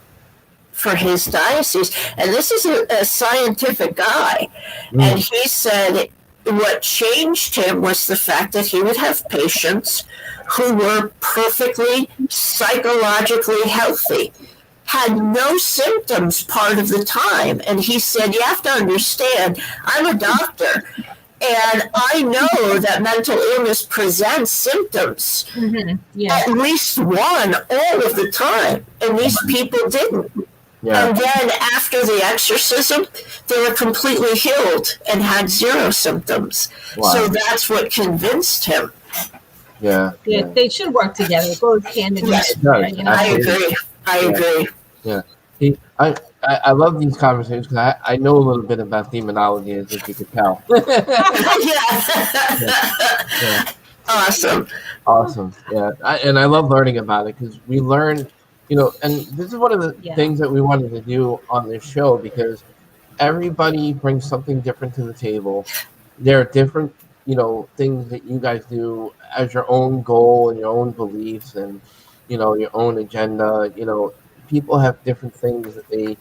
for his diocese. And this is a scientific guy. And he said what changed him was the fact that he would have patients who were perfectly psychologically healthy, had no symptoms part of the time. And he said, you have to understand, I'm a doctor, and I know that mental illness presents symptoms, at least one all of the time, and these people didn't. Yeah. And then after the exorcism, they were completely healed and had zero symptoms. Wow. So that's what convinced him. Yeah. They should work together. It goes hand in hand. I agree. Yeah. I love these conversations because I know a little bit about demonology, as if you could tell. Yeah. Awesome. Yeah. And I love learning about it because we learn. And this is one of the things that we wanted to do on this show because everybody brings something different to the table. There are different, things that you guys do as your own goal and your own beliefs and, your own agenda. People have different things that they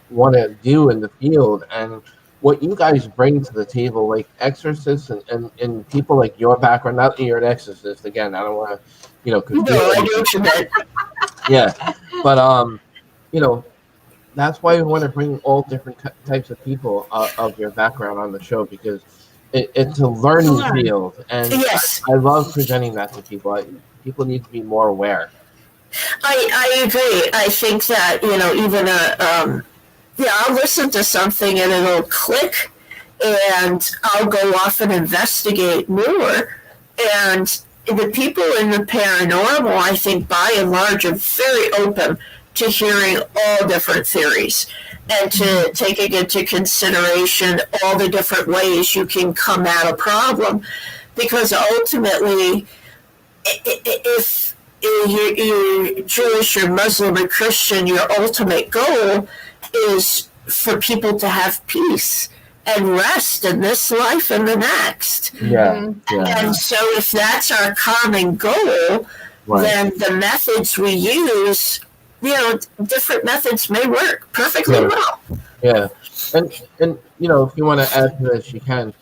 want to do in the field. And what you guys bring to the table, like exorcists and people like your background, not that you're an exorcist, again, I don't want to, yeah, but that's why we want to bring all different types of people of your background on the show because it's a learning field, and I love presenting that to people. People need to be more aware. I agree. I think that, even I'll listen to something and it'll click, and I'll go off and investigate more. And the people in the paranormal, I think, by and large, are very open to hearing all different theories and to taking into consideration all the different ways you can come at a problem. Because ultimately, if you're Jewish or Muslim or Christian, your ultimate goal is for people to have peace and rest in this life and the next. Yeah. And so if that's our common goal, then the methods we use, different methods may work perfectly well. Yeah. And if you want to add to this, you can.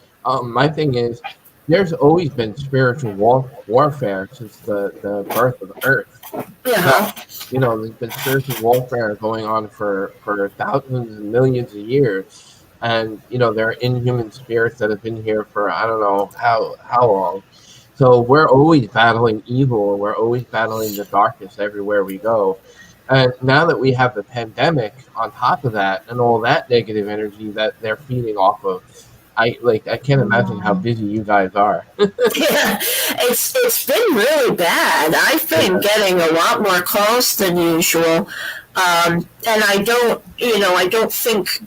My thing is, there's always been spiritual warfare since the birth of the earth. Yeah. There's been spiritual warfare going on for thousands and millions of years. And, there are inhuman spirits that have been here for, I don't know how long. So we're always battling evil. We're always battling the darkness everywhere we go. And now that we have the pandemic on top of that and all that negative energy that they're feeding off of, I can't imagine how busy you guys are. Yeah, it's been really bad. I've been getting a lot more calls than usual. And I don't think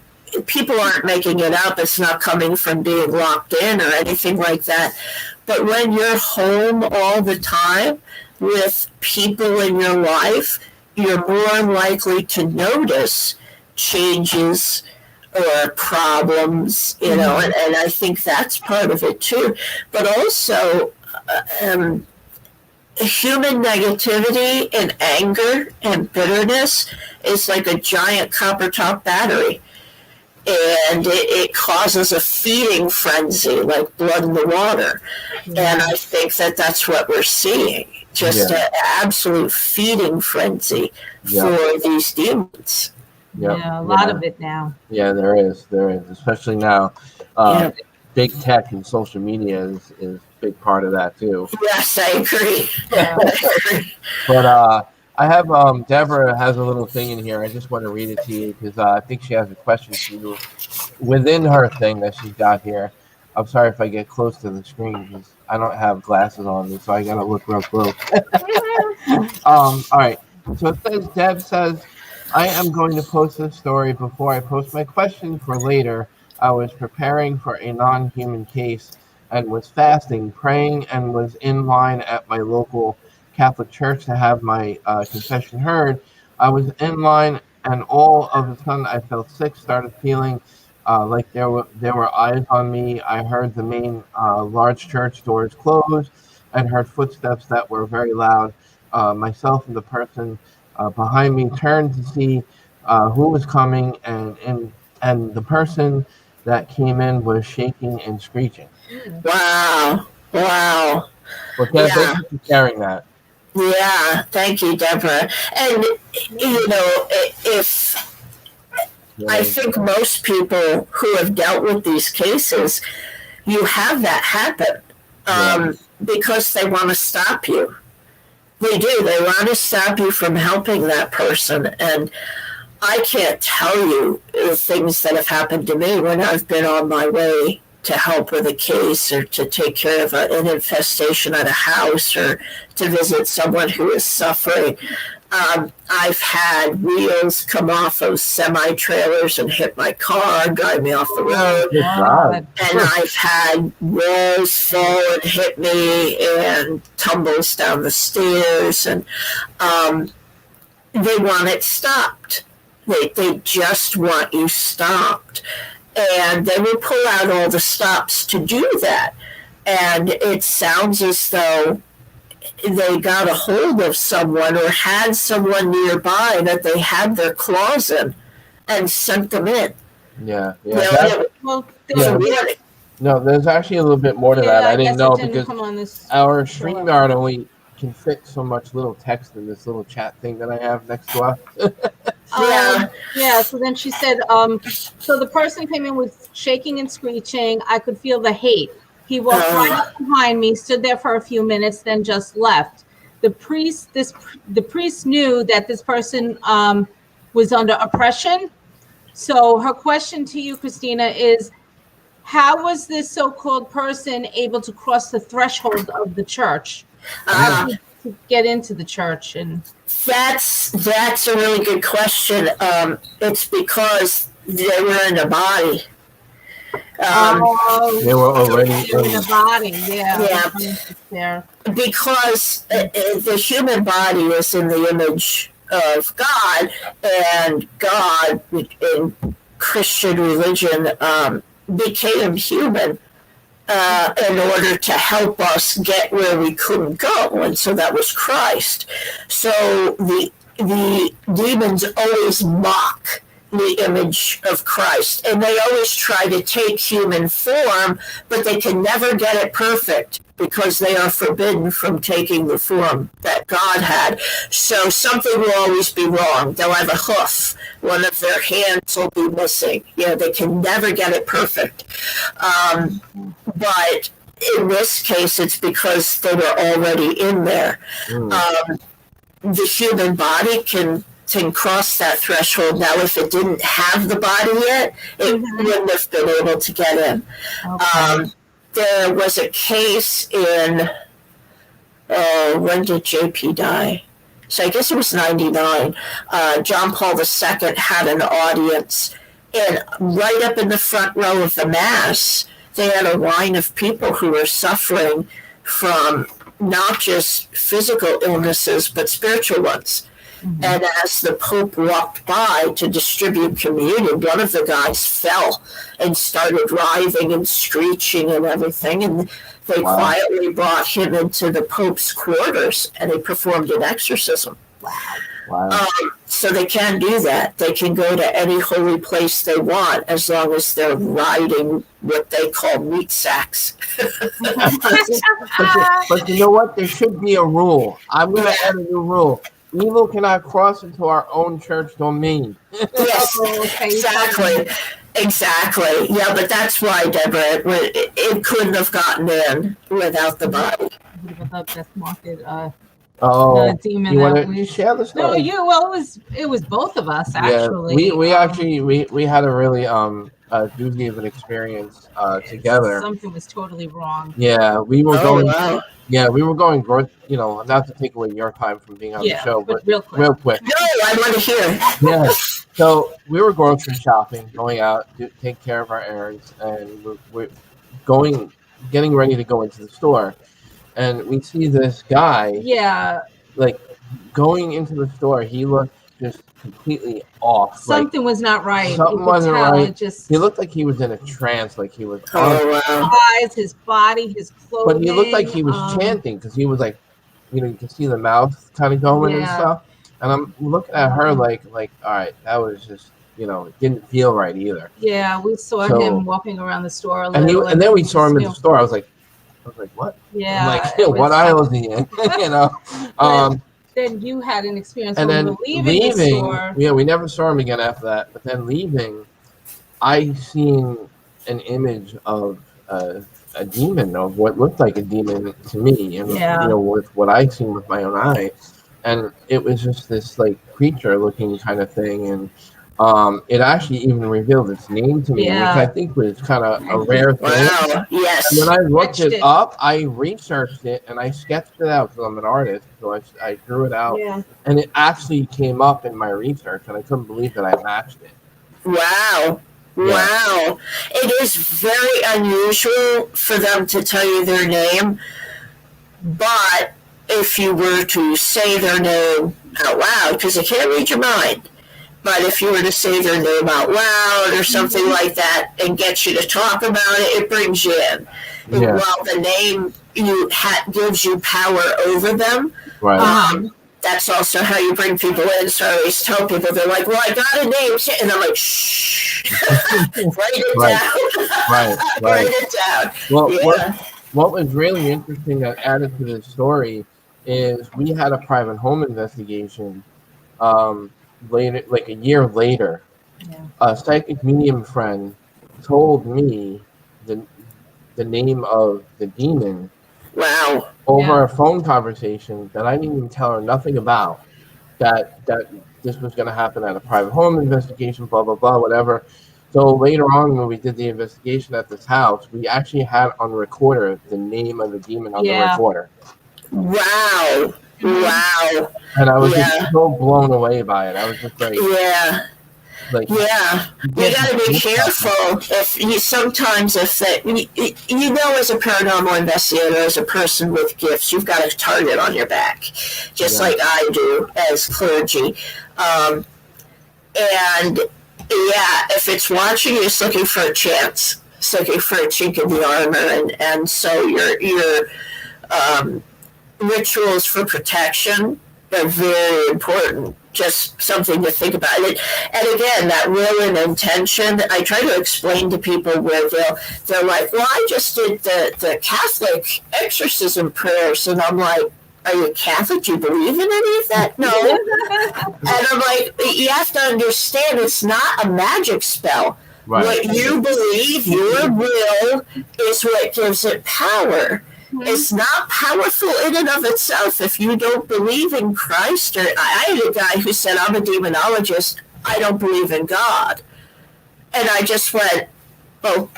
people aren't making it up. It's not coming from being locked in or anything like that. But when you're home all the time with people in your life, you're more likely to notice changes or problems, and I think that's part of it too. But also, human negativity and anger and bitterness is like a giant copper top battery. And it causes a feeding frenzy, like blood in the water. Yeah. And I think that's what we're seeing. Just an absolute feeding frenzy for these demons. Yeah, a lot of it now. Yeah, there is, especially now. Big tech and social media is a big part of that too. Yes, I agree. But I have Deborah has a little thing in here. I just want to read it to you because I think she has a question for you within her thing that she's got here. I'm sorry if I get close to the screen because I don't have glasses on me, so I gotta look real close. All right. So it says, Deb says, I am going to post this story before I post my question for later. I was preparing for a non-human case and was fasting, praying, and was in line at my local Catholic church to have my confession heard. I was in line, and all of a sudden I felt sick, started feeling like there were eyes on me. I heard the main large church doors close and heard footsteps that were very loud. Myself and the person behind me turned to see who was coming, and the person that came in was shaking and screeching. Wow. Well, thank you for sharing that. Yeah, thank you, Deborah. And, I think most people who have dealt with these cases, you have that happen because they want to stop you. They do. They want to stop you from helping that person. And I can't tell you the things that have happened to me when I've been on my way to help with a case or to take care of an infestation at a house or to visit someone who is suffering. I've had wheels come off of semi-trailers and hit my car, drive me off the road. And I've had walls fall and hit me and tumbles down the stairs. And they want it stopped. They just want you stopped. And they will pull out all the stops to do that. And it sounds as though they got a hold of someone or had someone nearby that they had their claws in and sent them in. Yeah. No, there's actually a little bit more to that. I didn't know because our StreamYard only can fit so much little text in this little chat thing that I have next to us. So then she said, so the person came in with shaking and screeching. I could feel the hate. He walked right up behind me, stood there for a few minutes, then just left. the priest knew that this person was under oppression. So her question to you, Kristina, is how was this so-called person able to cross the threshold of the church to get into the church? And that's a really good question. It's because they were in a body. They were already in the body. Yeah. Because the human body is in the image of God, and God in Christian religion became human in order to help us get where we couldn't go, and so that was Christ. So the demons always mock the image of Christ, and they always try to take human form, but they can never get it perfect because they are forbidden from taking the form that God had. So something will always be wrong. They'll have a hoof. One of their hands will be missing. They can never get it perfect. But in this case, it's because they were already in there. The human body can cross that threshold. Now, if it didn't have the body yet, it wouldn't have been able to get in. Okay. There was a case in, when did JP die? So I guess it was 99. John Paul II had an audience, and right up in the front row of the Mass, they had a line of people who were suffering from not just physical illnesses, but spiritual ones. And as the Pope walked by to distribute communion, one of the guys fell and started writhing and screeching and everything. And they quietly brought him into the Pope's quarters, and they performed an exorcism. Wow. So they can do that. They can go to any holy place they want as long as they're riding what they call meat sacks. But you know what? There should be a rule. I'm going to add a new rule. Evil cannot cross into our own church domain. Yes, exactly. Yeah, but that's why, Deborah, it couldn't have gotten in without the body. Demon. You want to share the story? No, well, it was both of us actually. Yeah, we actually we had a really doozy of an experience together. Something was totally wrong. Yeah, we were going. Wow. Yeah, we were going. Not to take away your time from being on the show, but real quick. No, I want to hear. Yeah. So we were grocery shopping, going out to take care of our errands, and we're getting ready to go into the store, and we see this guy. Yeah. Like going into the store, he looked just completely off. Something was not right. Something wasn't right. He looked like he was in a trance, like he was. His eyes, his body, his clothing. But he looked like he was chanting because he was like, you can see the mouth kind of going and stuff. And I'm looking at her like, all right, that was just, it didn't feel right either. Yeah, we saw him walking around the store a little. And then we saw him in the store. I was like, what? Yeah. I'm like, what aisle is he in? Then you had an experience and when then we were leaving the store. Yeah, we never saw him again after that. But then leaving, I seen an image of a demon, of what looked like a demon to me, and with what I seen with my own eye, and it was just this like creature looking kind of thing, and it actually even revealed its name to me, which I think was kind of a rare thing. Wow, yes. And when I looked it up, I researched it and I sketched it out because I'm an artist, so I drew it out, and it actually came up in my research, and I couldn't believe that I matched it. Wow. Wow. It is very unusual for them to tell you their name, but if you were to say their name out loud, because they can't read your mind, but if you were to say their name out loud or something like that and get you to talk about it, it brings you in. Yeah. While the name gives you power over them, that's also how you bring people in. So I always tell people, they're like, well, I got a name. And I'm like, shh, write it down. Write it down. Well, what was really interesting that added to this story is we had a private home investigation later, like a year later. A psychic medium friend told me the name of the demon. Wow. over a phone conversation that I didn't even tell her nothing about, that this was going to happen at a private home investigation, blah, blah, blah, whatever. So later on, when we did the investigation at this house, we actually had on the recorder the name of the demon on the recorder. Wow. Wow. And I was just so blown away by it. I was just like, you got to be careful. If as a paranormal investigator, as a person with gifts, you've got a target on your back, just like I do as clergy. And if it's watching you, it's looking for a chance. It's looking for a chink in the armor, and so your rituals for protection are very important. Just something to think about. And again, that will and intention, I try to explain to people where they're like, well, I just did the Catholic exorcism prayers. And I'm like, are you Catholic? Do you believe in any of that? No. And I'm like, you have to understand, it's not a magic spell. Right. What you believe, your will, is what gives it power. It's not powerful in and of itself if you don't believe in Christ. Or I had a guy who said, I'm a demonologist, I don't believe in God. And I just went, oh,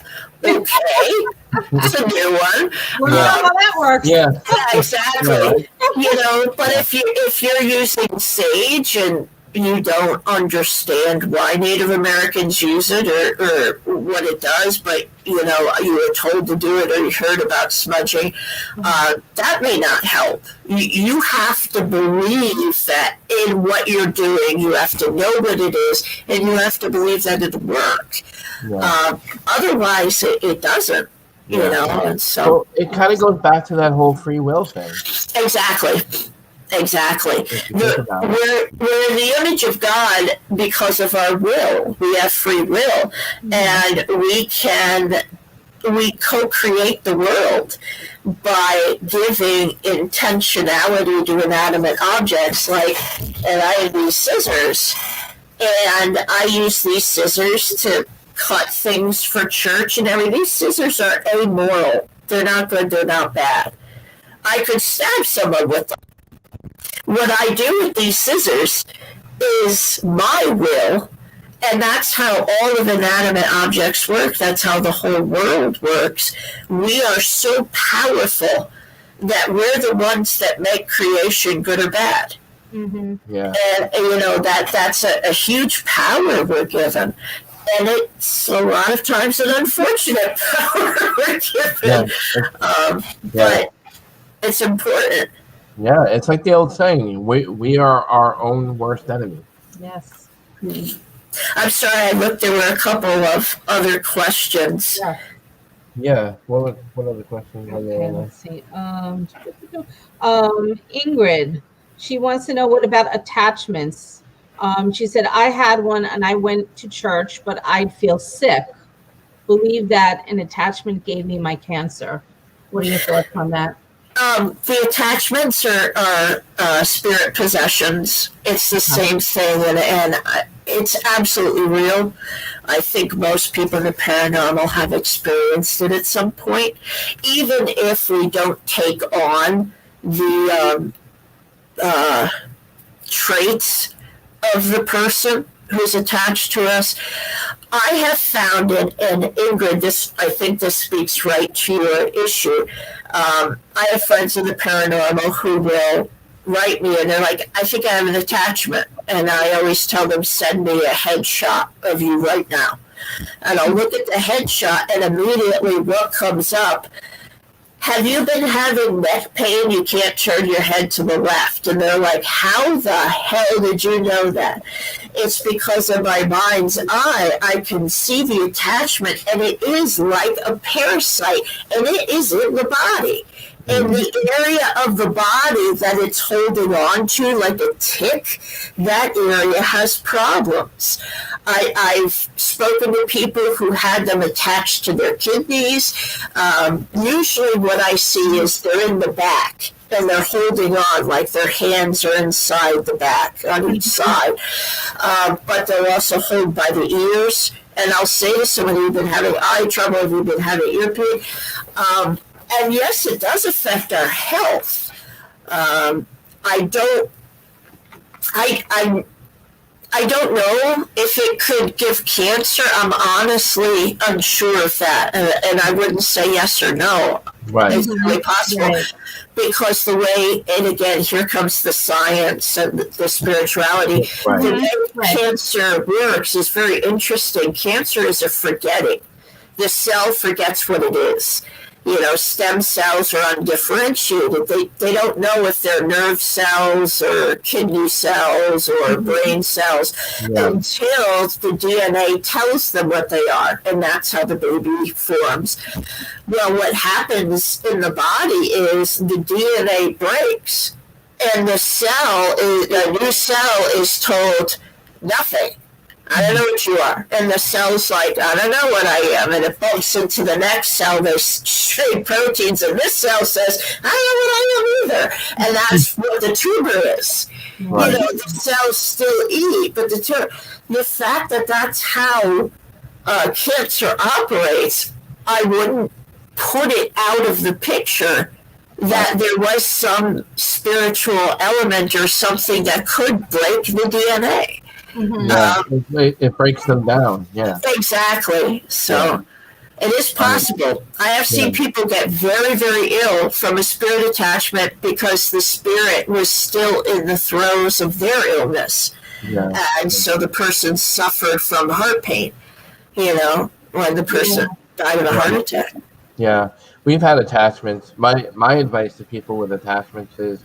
okay. It's a new one. How that works. Yeah, exactly. But if you're using sage and you don't understand why Native Americans use it or what it does, but you were told to do it or you heard about smudging, that may not help. You have to believe that in what you're doing, you have to know what it is, and you have to believe that it'll work. Yeah. Otherwise, it doesn't. And so it kind of goes back to that whole free will thing. Exactly. We're in the image of God because of our will. We have free will, and we co-create the world by giving intentionality to inanimate objects. And I have these scissors, and I use these scissors to cut things for church and everything. These scissors are amoral. They're not good. They're not bad. I could stab someone with them. What I do with these scissors is my will, and that's how all of inanimate objects work. That's how the whole world works. We are so powerful that we're the ones that make creation good or bad. Mm-hmm. Yeah. And that's a huge power we're given. And it's a lot of times an unfortunate power we're given. But it's important. Yeah, it's like the old saying, we are our own worst enemy. Yes. I'm sorry, I looked, there were a couple of other questions. Yeah. What other questions? Okay, let's see. Ingrid, she wants to know, what about attachments? She said, I had one and I went to church, but I'd feel sick. Believe that an attachment gave me my cancer. What are your thoughts on that? The attachments are spirit possessions. It's the same thing, and it's absolutely real. I think most people in the paranormal have experienced it at some point, even if we don't take on the traits of the person who's attached to us. I have found it, and Ingrid, I think this speaks right to your issue. I have friends in the paranormal who will write me, and they're like, I think I have an attachment. And I always tell them, send me a headshot of you right now. And I'll look at the headshot, and immediately what comes up, have you been having neck pain? You can't turn your head to the left. And they're like, how the hell did you know that? It's because of my mind's eye. I can see the attachment, and it is like a parasite, and it is in the body. And the area of the body that it's holding on to, like a tick, that area has problems. I've spoken to people who had them attached to their kidneys. Usually what I see is they're in the back, and they're holding on, like their hands are inside the back on each side. But they're also held by the ears. And I'll say to someone, you've been having eye trouble, you've been having ear pain. And yes, it does affect our health. I don't know if it could give cancer. I'm honestly unsure of that, and I wouldn't say yes or no. Right. It's really possible, Right. because the way, and again, here comes the science and the spirituality. Right. The way Right. cancer works is very interesting. Cancer is a forgetting. The cell forgets what it is. Stem cells are undifferentiated. They don't know if they're nerve cells or kidney cells or brain cells until the DNA tells them what they are, and that's how the baby forms. Well, what happens in the body is the DNA breaks, and a new cell is told nothing. I don't know what you are. And the cell's like, I don't know what I am. And it bumps into the next cell. There's straight proteins. And this cell says, I don't know what I am either. And that's what the tumor is. Right. The cells still eat. But the fact that that's how cancer operates, I wouldn't put it out of the picture that there was some spiritual element or something that could break the DNA. Yeah, it breaks them down. Yeah, exactly. So it is possible. I have seen people get very, very ill from a spirit attachment because the spirit was still in the throes of their illness. And so the person suffered from heart pain, when the person died of a heart attack. Yeah, we've had attachments. My advice to people with attachments is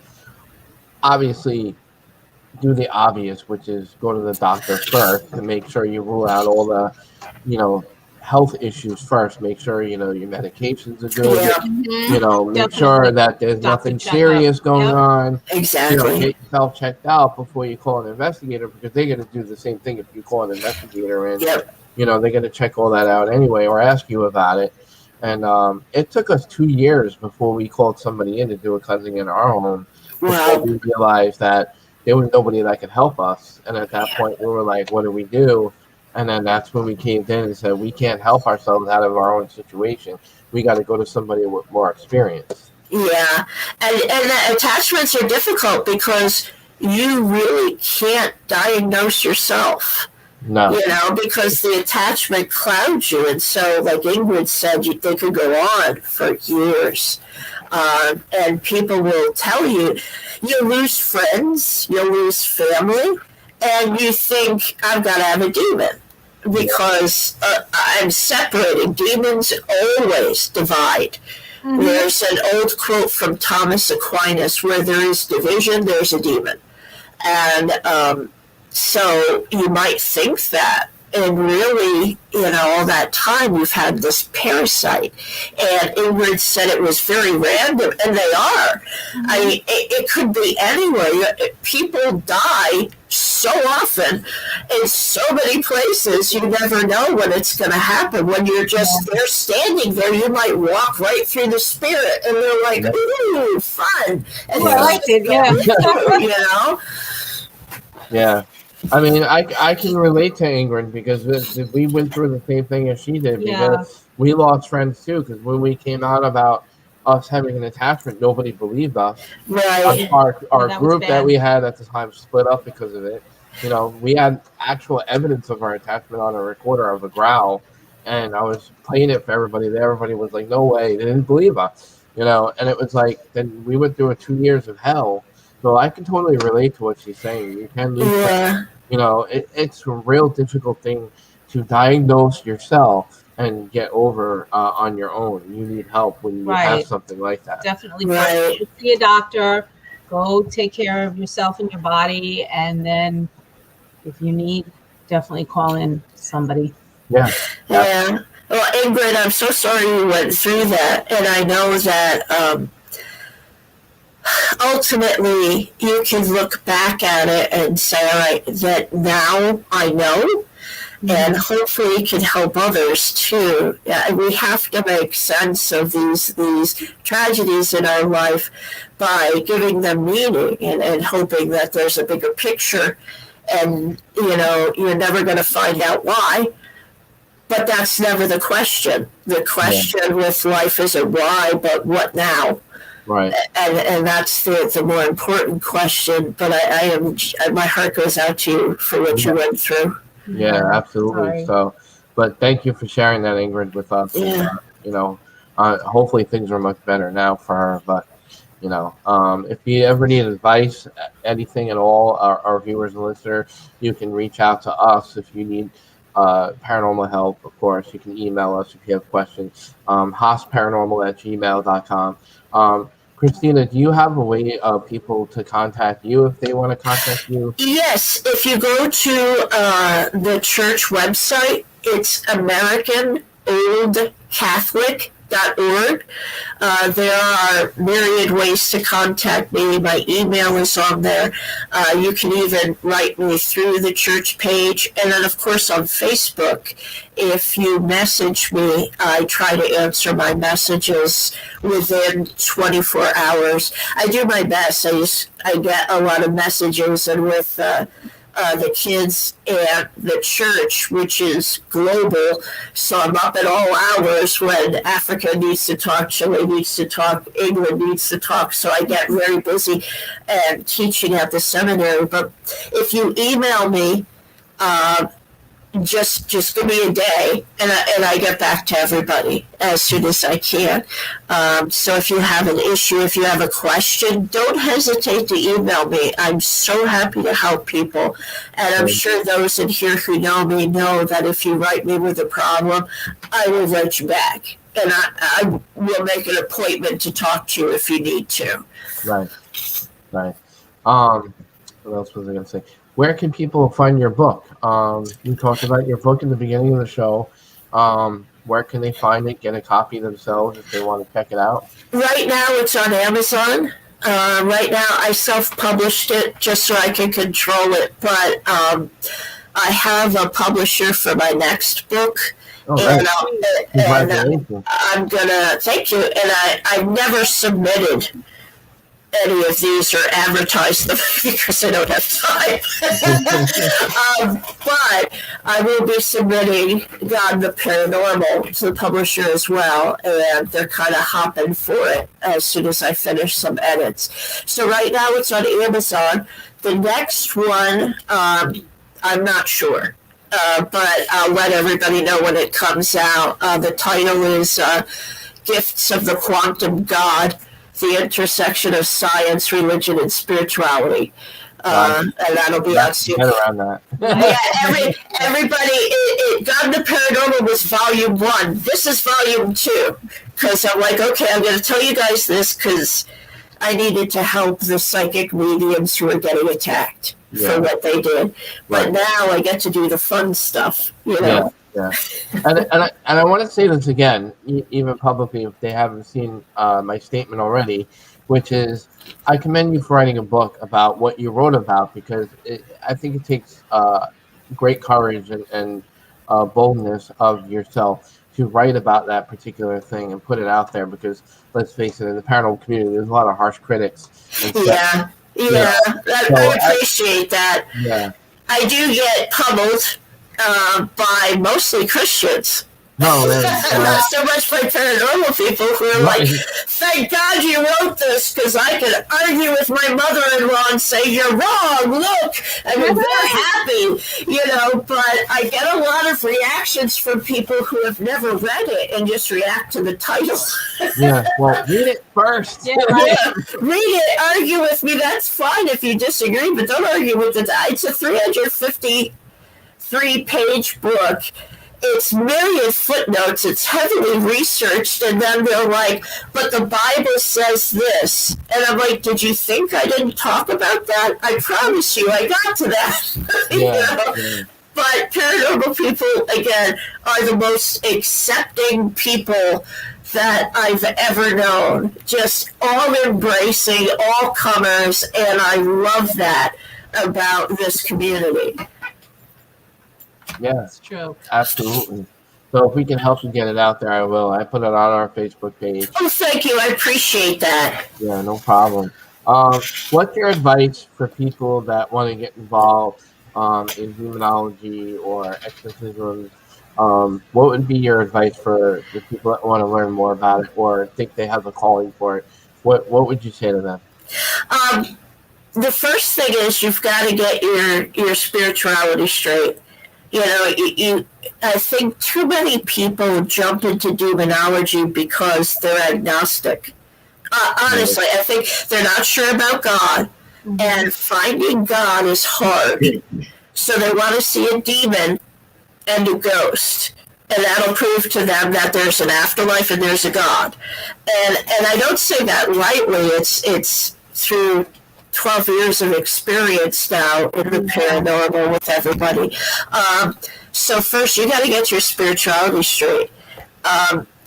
obviously do the obvious, which is go to the doctor first and make sure you rule out all the, health issues first. Make sure, your medications are good. Make sure that there's nothing serious going on. Exactly. Get yourself checked out before you call an investigator, because they're going to do the same thing if you call an investigator, and, they're going to check all that out anyway or ask you about it. And it took us 2 years before we called somebody in to do a cleansing in our home. Before we realized that there was nobody that could help us. And at that point, we were like, what do we do? And then that's when we caved in and said, we can't help ourselves out of our own situation. We got to go to somebody with more experience. Yeah. And the attachments are difficult because you really can't diagnose yourself. No. Because the attachment clouds you. And so, like Ingrid said, they could go on for years. And people will tell you, you'll lose friends, you'll lose family, and you think, I've got to have a demon because I'm separating. Demons always divide. There's an old quote from Thomas Aquinas, where there is division, there's a demon. And so you might think that. And really, all that time you've had this parasite. And Ingrid said it was very random, and they are. I mean, it could be anywhere. People die so often in so many places, you never know when it's going to happen. When you're just there standing there, you might walk right through the spirit, and they're like, ooh, fun. And I like it, Yeah. I mean, I can relate to Ingrid because we went through the same thing as she did, because we lost friends too. Because when we came out about us having an attachment, nobody believed us. Right. Our group that we had at the time split up because of it. We had actual evidence of our attachment on a recorder of a growl, and I was playing it for everybody there. Everybody was like, no way. They didn't believe us, and it was like, then we went through 2 years of hell. So I can totally relate to what she's saying. You can lose friends. It's a real difficult thing to diagnose yourself and get over on your own. You need help when you have something like that. Definitely. See a doctor, go take care of yourself and your body, and then if you need, definitely call in somebody. Yeah. Well, Ingrid, I'm so sorry you went through that. And I know that ultimately you can look back at it and say, all right, that now I know, and hopefully can help others too. We have to make sense of these tragedies in our life by giving them meaning and hoping that there's a bigger picture. And, you're never going to find out why, but that's never the question. The question with life isn't why, but what now? Right. And that's the more important question. But my heart goes out to you for what you went through. Yeah, absolutely. Sorry. So, but thank you for sharing that, Ingrid, with us. Yeah. Hopefully things are much better now for her. But, if you ever need advice, anything at all, our viewers and listeners, you can reach out to us if you need paranormal help. Of course, you can email us if you have questions. hosparanormal@gmail.com. Kristina, do you have a way of people to contact you if they want to contact you? Yes, if you go to the church website, it's AmericanOldCatholic.org. There are myriad ways to contact me. My email is on there. You can even write me through the church page. And then, of course, on Facebook, if you message me, I try to answer my messages within 24 hours. I do my best. I get a lot of messages, and with the kids at the church, which is global, so I'm up at all hours when Africa needs to talk, Chile needs to talk, England needs to talk, so I get very busy and teaching at the seminary. But if you email me, just give me a day, and I get back to everybody as soon as I can. So if you have an issue, if you have a question, don't hesitate to email me. I'm so happy to help people, and I'm sure those in here who know me know that if you write me with a problem, I will write you back, and I will make an appointment to talk to you if you need to. Right. What else was I going to say? Where can people find your book? You talked about your book in the beginning of the show. Where can they find it, get a copy themselves if they want to check it out? Right now it's on Amazon. Right now I self-published it just so I can control it, but I have a publisher for my next book. Oh, and I'm gonna thank you. And I've never submitted any of these or advertise them because I don't have time. But I will be submitting God the Paranormal to the publisher as well, and they're kind of hopping for it as soon as I finish some edits. So right now it's on Amazon. The next one, I'm not sure. But I'll let everybody know when it comes out. The title is Gifts of the Quantum God, the Intersection of Science, Religion, and Spirituality. And that'll be out soon. Around that. Everybody, God the Paranormal was volume 1. This is volume 2. Because I'm like, okay, I'm going to tell you guys this because I needed to help the psychic mediums who are getting attacked for what they did. But now I get to do the fun stuff, Yeah. And I want to say this again, even publicly, if they haven't seen my statement already, which is I commend you for writing a book about what you wrote about, because I think it takes great courage and boldness of yourself to write about that particular thing and put it out there, because let's face it, in the paranormal community, there's a lot of harsh critics. I appreciate that. Yeah. I do get pummeled by mostly Christians. No, not so much by paranormal people who are like, thank God you wrote this because I could argue with my mother-in-law and say, you're wrong, look, and they're happy, but I get a lot of reactions from people who have never read it and just react to the title. Well, read it first. Read it, argue with me, that's fine if you disagree, but don't argue with it. It's a 353-page book. It's myriad footnotes. It's heavily researched, and then they're like, but the Bible says this. And I'm like, did you think I didn't talk about that? I promise you, I got to that. But paranormal people, again, are the most accepting people that I've ever known. Just all embracing, all comers, and I love that about this community. Yeah, it's true. Absolutely. So if we can help you get it out there, I will. I put it on our Facebook page. Oh, thank you. I appreciate that. Yeah, no problem. What's your advice for people that want to get involved in demonology or exorcism, What would be your advice for the people that want to learn more about it or think they have a calling for it? What would you say to them? The first thing is you've got to get your spirituality straight. I think too many people jump into demonology because they're agnostic. Honestly, I think they're not sure about God, and finding God is hard. So they want to see a demon and a ghost, and that'll prove to them that there's an afterlife and there's a God. And I don't say that lightly. It's through 12 years of experience now in the paranormal with everybody. So first, you got to get your spirituality straight.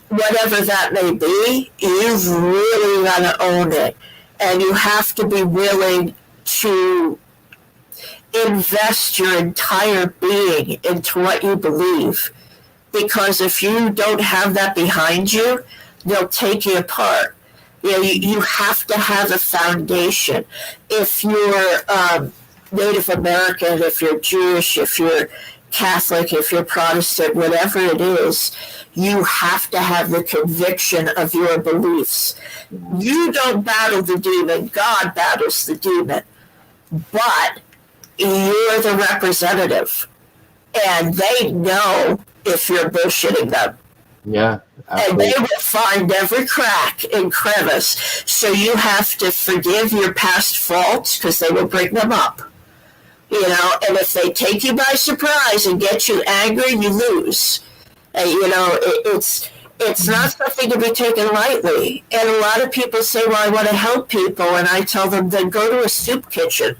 Whatever that may be, you've really got to own it. And you have to be willing to invest your entire being into what you believe. Because if you don't have that behind you, they'll take you apart. You have to have a foundation. If you're Native American, if you're Jewish, if you're Catholic, if you're Protestant, whatever it is, you have to have the conviction of your beliefs. You don't battle the demon, God battles the demon. But you're the representative. And they know if you're bullshitting them. Yeah. Absolutely. And they will find every crack and crevice. So you have to forgive your past faults because they will bring them up. And if they take you by surprise and get you angry, you lose. It's not something to be taken lightly. And a lot of people say, well, I want to help people. And I tell them, then go to a soup kitchen.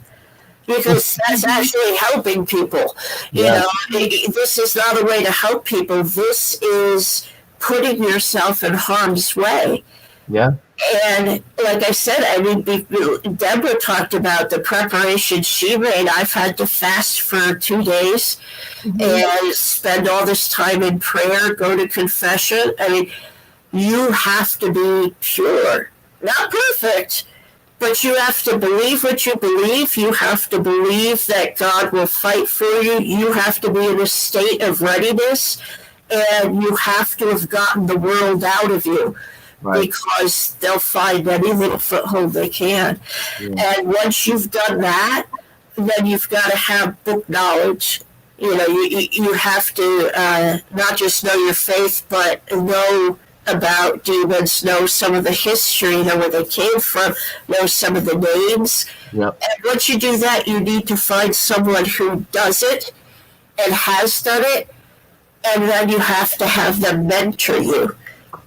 Because that's actually helping people. This is not a way to help people. This is putting yourself in harm's way. Yeah. And like I said, Deborah talked about the preparation she made. I've had to fast for 2 days and spend all this time in prayer, go to confession. You have to be pure. Not perfect, but you have to believe what you believe. You have to believe that God will fight for you. You have to be in a state of readiness, and you have to have gotten the world out of you. Right. Because they'll find any little foothold they can. Yeah. And once you've done that, then you've got to have book knowledge. You have to not just know your faith, but know about demons, know some of the history, know where they came from, know some of the names. Yep. And once you do that, you need to find someone who does it and has done it, and then you have to have them mentor you.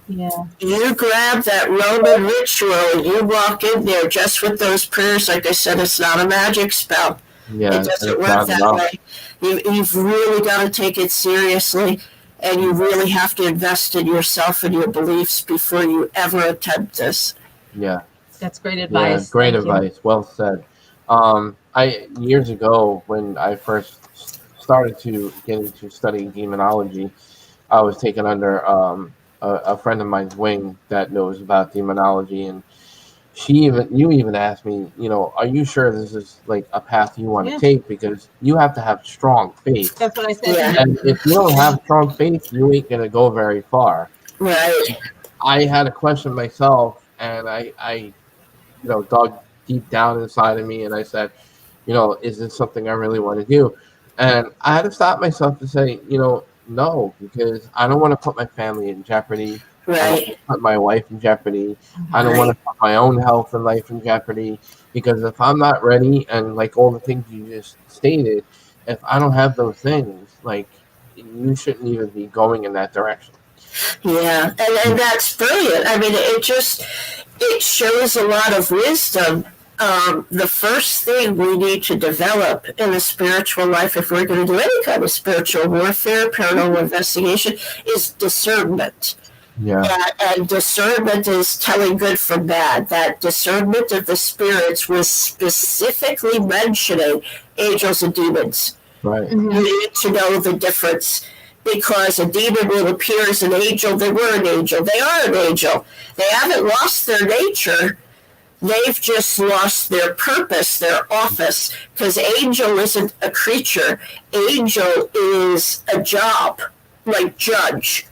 Yeah. You grab that Roman ritual and you walk in there just with those prayers. Like I said, it's not a magic spell. Yeah, it doesn't work that way. You've really got to take it seriously, and you really have to invest in yourself and your beliefs before you ever attempt this. Yeah. That's great advice. Yeah, great advice. Well said. Years ago, when I first started to get into studying demonology, I was taken under a friend of mine's wing that knows about demonology, and you even asked me, are you sure this is like a path you want to take? Because you have to have strong faith. That's what I said. Yeah. And if you don't have strong faith, you ain't gonna go very far. Right. I had a question myself, and I dug deep down inside of me, and I said, is this something I really want to do? And I had to stop myself to say, no, because I don't want to put my family in jeopardy. Right. I don't want to put my wife in jeopardy. I don't want to put my own health and life in jeopardy. Because if I'm not ready, and like all the things you just stated, if I don't have those things, like, you shouldn't even be going in that direction. Yeah, and that's brilliant. It shows a lot of wisdom. The first thing we need to develop in the spiritual life, if we're going to do any kind of spiritual warfare, paranormal investigation, is discernment. Yeah. And discernment is telling good from bad. That discernment of the spirits was specifically mentioning angels and demons. Right. You need to know the difference, because a demon will appear as an angel. They were an angel. They are an angel. They haven't lost their nature. They've just lost their purpose, their office, because angel isn't a creature. Angel is a job. like judge.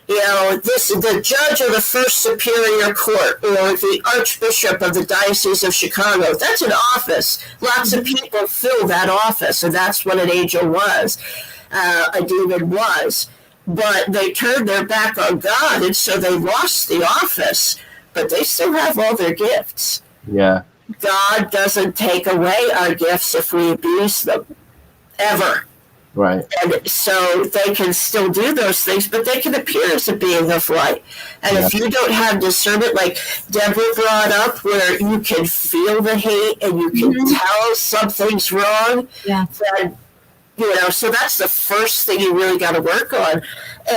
You know, this is the judge of the First Superior Court, or the Archbishop of the Diocese of Chicago. That's an office. Lots of people fill that office, and that's what an angel was, a demon was. But they turned their back on God, and so they lost the office, but they still have all their gifts. Yeah. God doesn't take away our gifts if we abuse them, ever. Right. And so they can still do those things, but they can appear as a being of light. And if you don't have discernment, like Deborah brought up, where you can feel the hate and you can tell something's wrong, then, you know, so that's the first thing you really got to work on.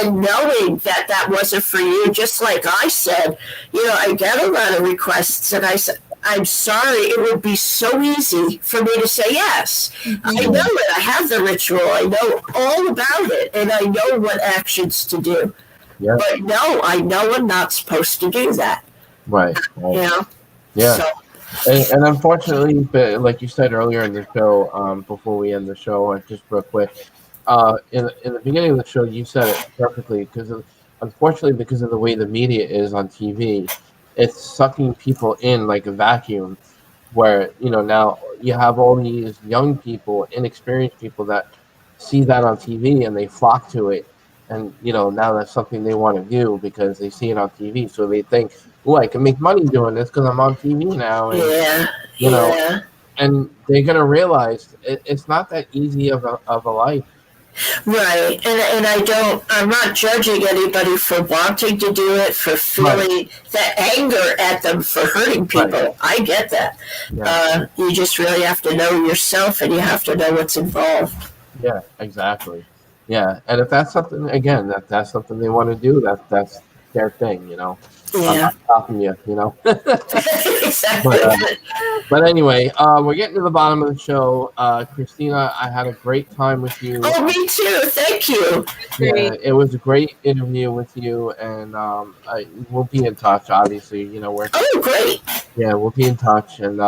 And knowing that that wasn't for you, just like I said, you know, I get a lot of requests, and I said, I'm sorry, it would be so easy for me to say yes. I know it. I have the ritual. I know all about it, and I know what actions to do. Yeah. But no, I know I'm not supposed to do that. Right. You know? Yeah. So, and unfortunately, but like you said earlier in the show, before we end the show, just real quick, in the beginning of the show, you said it perfectly, because unfortunately, because of the way the media is on TV, it's sucking people in like a vacuum, where, you know, now you have all these young people, inexperienced people that see that on TV and they flock to it. And, you know, now that's something they want to do because they see it on TV. So they think, oh, I can make money doing this because I'm on TV now. And, you know, and they're going to realize it's not that easy of a life. right. And I'm not judging anybody for wanting to do it, for feeling that anger at them for hurting people. Right. I get that. Yeah. You just really have to know yourself, and you have to know what's involved. Yeah, exactly. Yeah. And if that's something, again, that's something they want to do, that's their thing, you know. I'm not stopping you, you know. Exactly. But anyway, we're getting to the bottom of the show. Kristina, I had a great time with you. Oh, me too. Thank you. Yeah, it was a great interview with you, and we'll be in touch. Obviously, you know, Oh, great. Yeah, we'll be in touch, and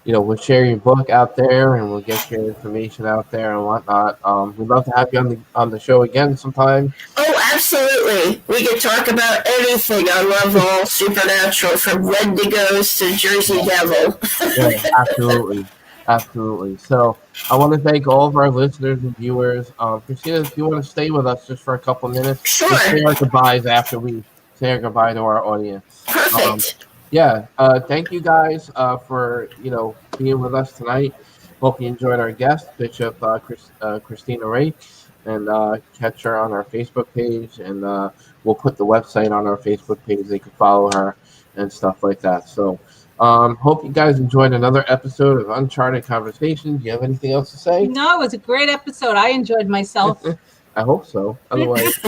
you know, we'll share your book out there, and we'll get your information out there and whatnot. We'd love to have you on the show again sometime. Oh, absolutely. We can talk about anything. I love all supernatural, from Wendigos to Jersey Devil. Yeah, absolutely. Absolutely. So I want to thank all of our listeners and viewers. Kristina, if you want to stay with us just for a couple minutes, Sure. we'll say our goodbyes after we say our goodbye to our audience. Perfect. Thank you guys for, you know, being with us tonight. Hope you enjoyed our guest, Bishop Kristina Rake, and catch her on our Facebook page, and we'll put the website on our Facebook page. They can follow her and stuff like that. So hope you guys enjoyed another episode of Uncharted Conversations. Do you have anything else to say? No, it was a great episode. I enjoyed myself. I hope so. Otherwise,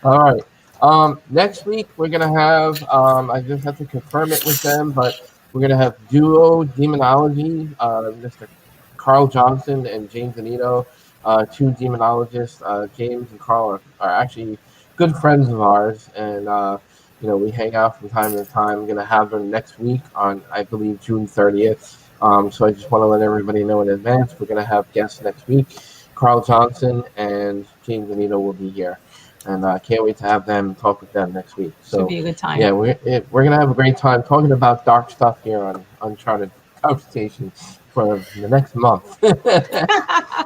all right. Next week we're gonna have I just have to confirm it with them, but we're gonna have duo Demonology, Mr. Carl Johnson and James Anito, two demonologists. James and Carl are actually good friends of ours, and you know, we hang out from time to time. I'm gonna have them next week on, I believe, June 30th. So I just want to let everybody know in advance we're gonna have guests next week. Carl Johnson and James Anito will be here. And I can't wait to have them talk with them next week. So should be a good time. Yeah, we're gonna have a great time talking about dark stuff here on Uncharted Conversations for the next month.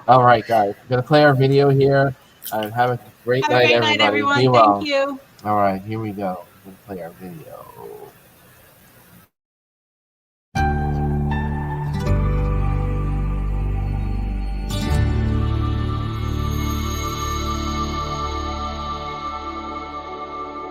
All right, guys, we're gonna play our video here, and have a great night, everybody. Everyone. Be well. Thank you. All right, here we go. We're gonna play our video.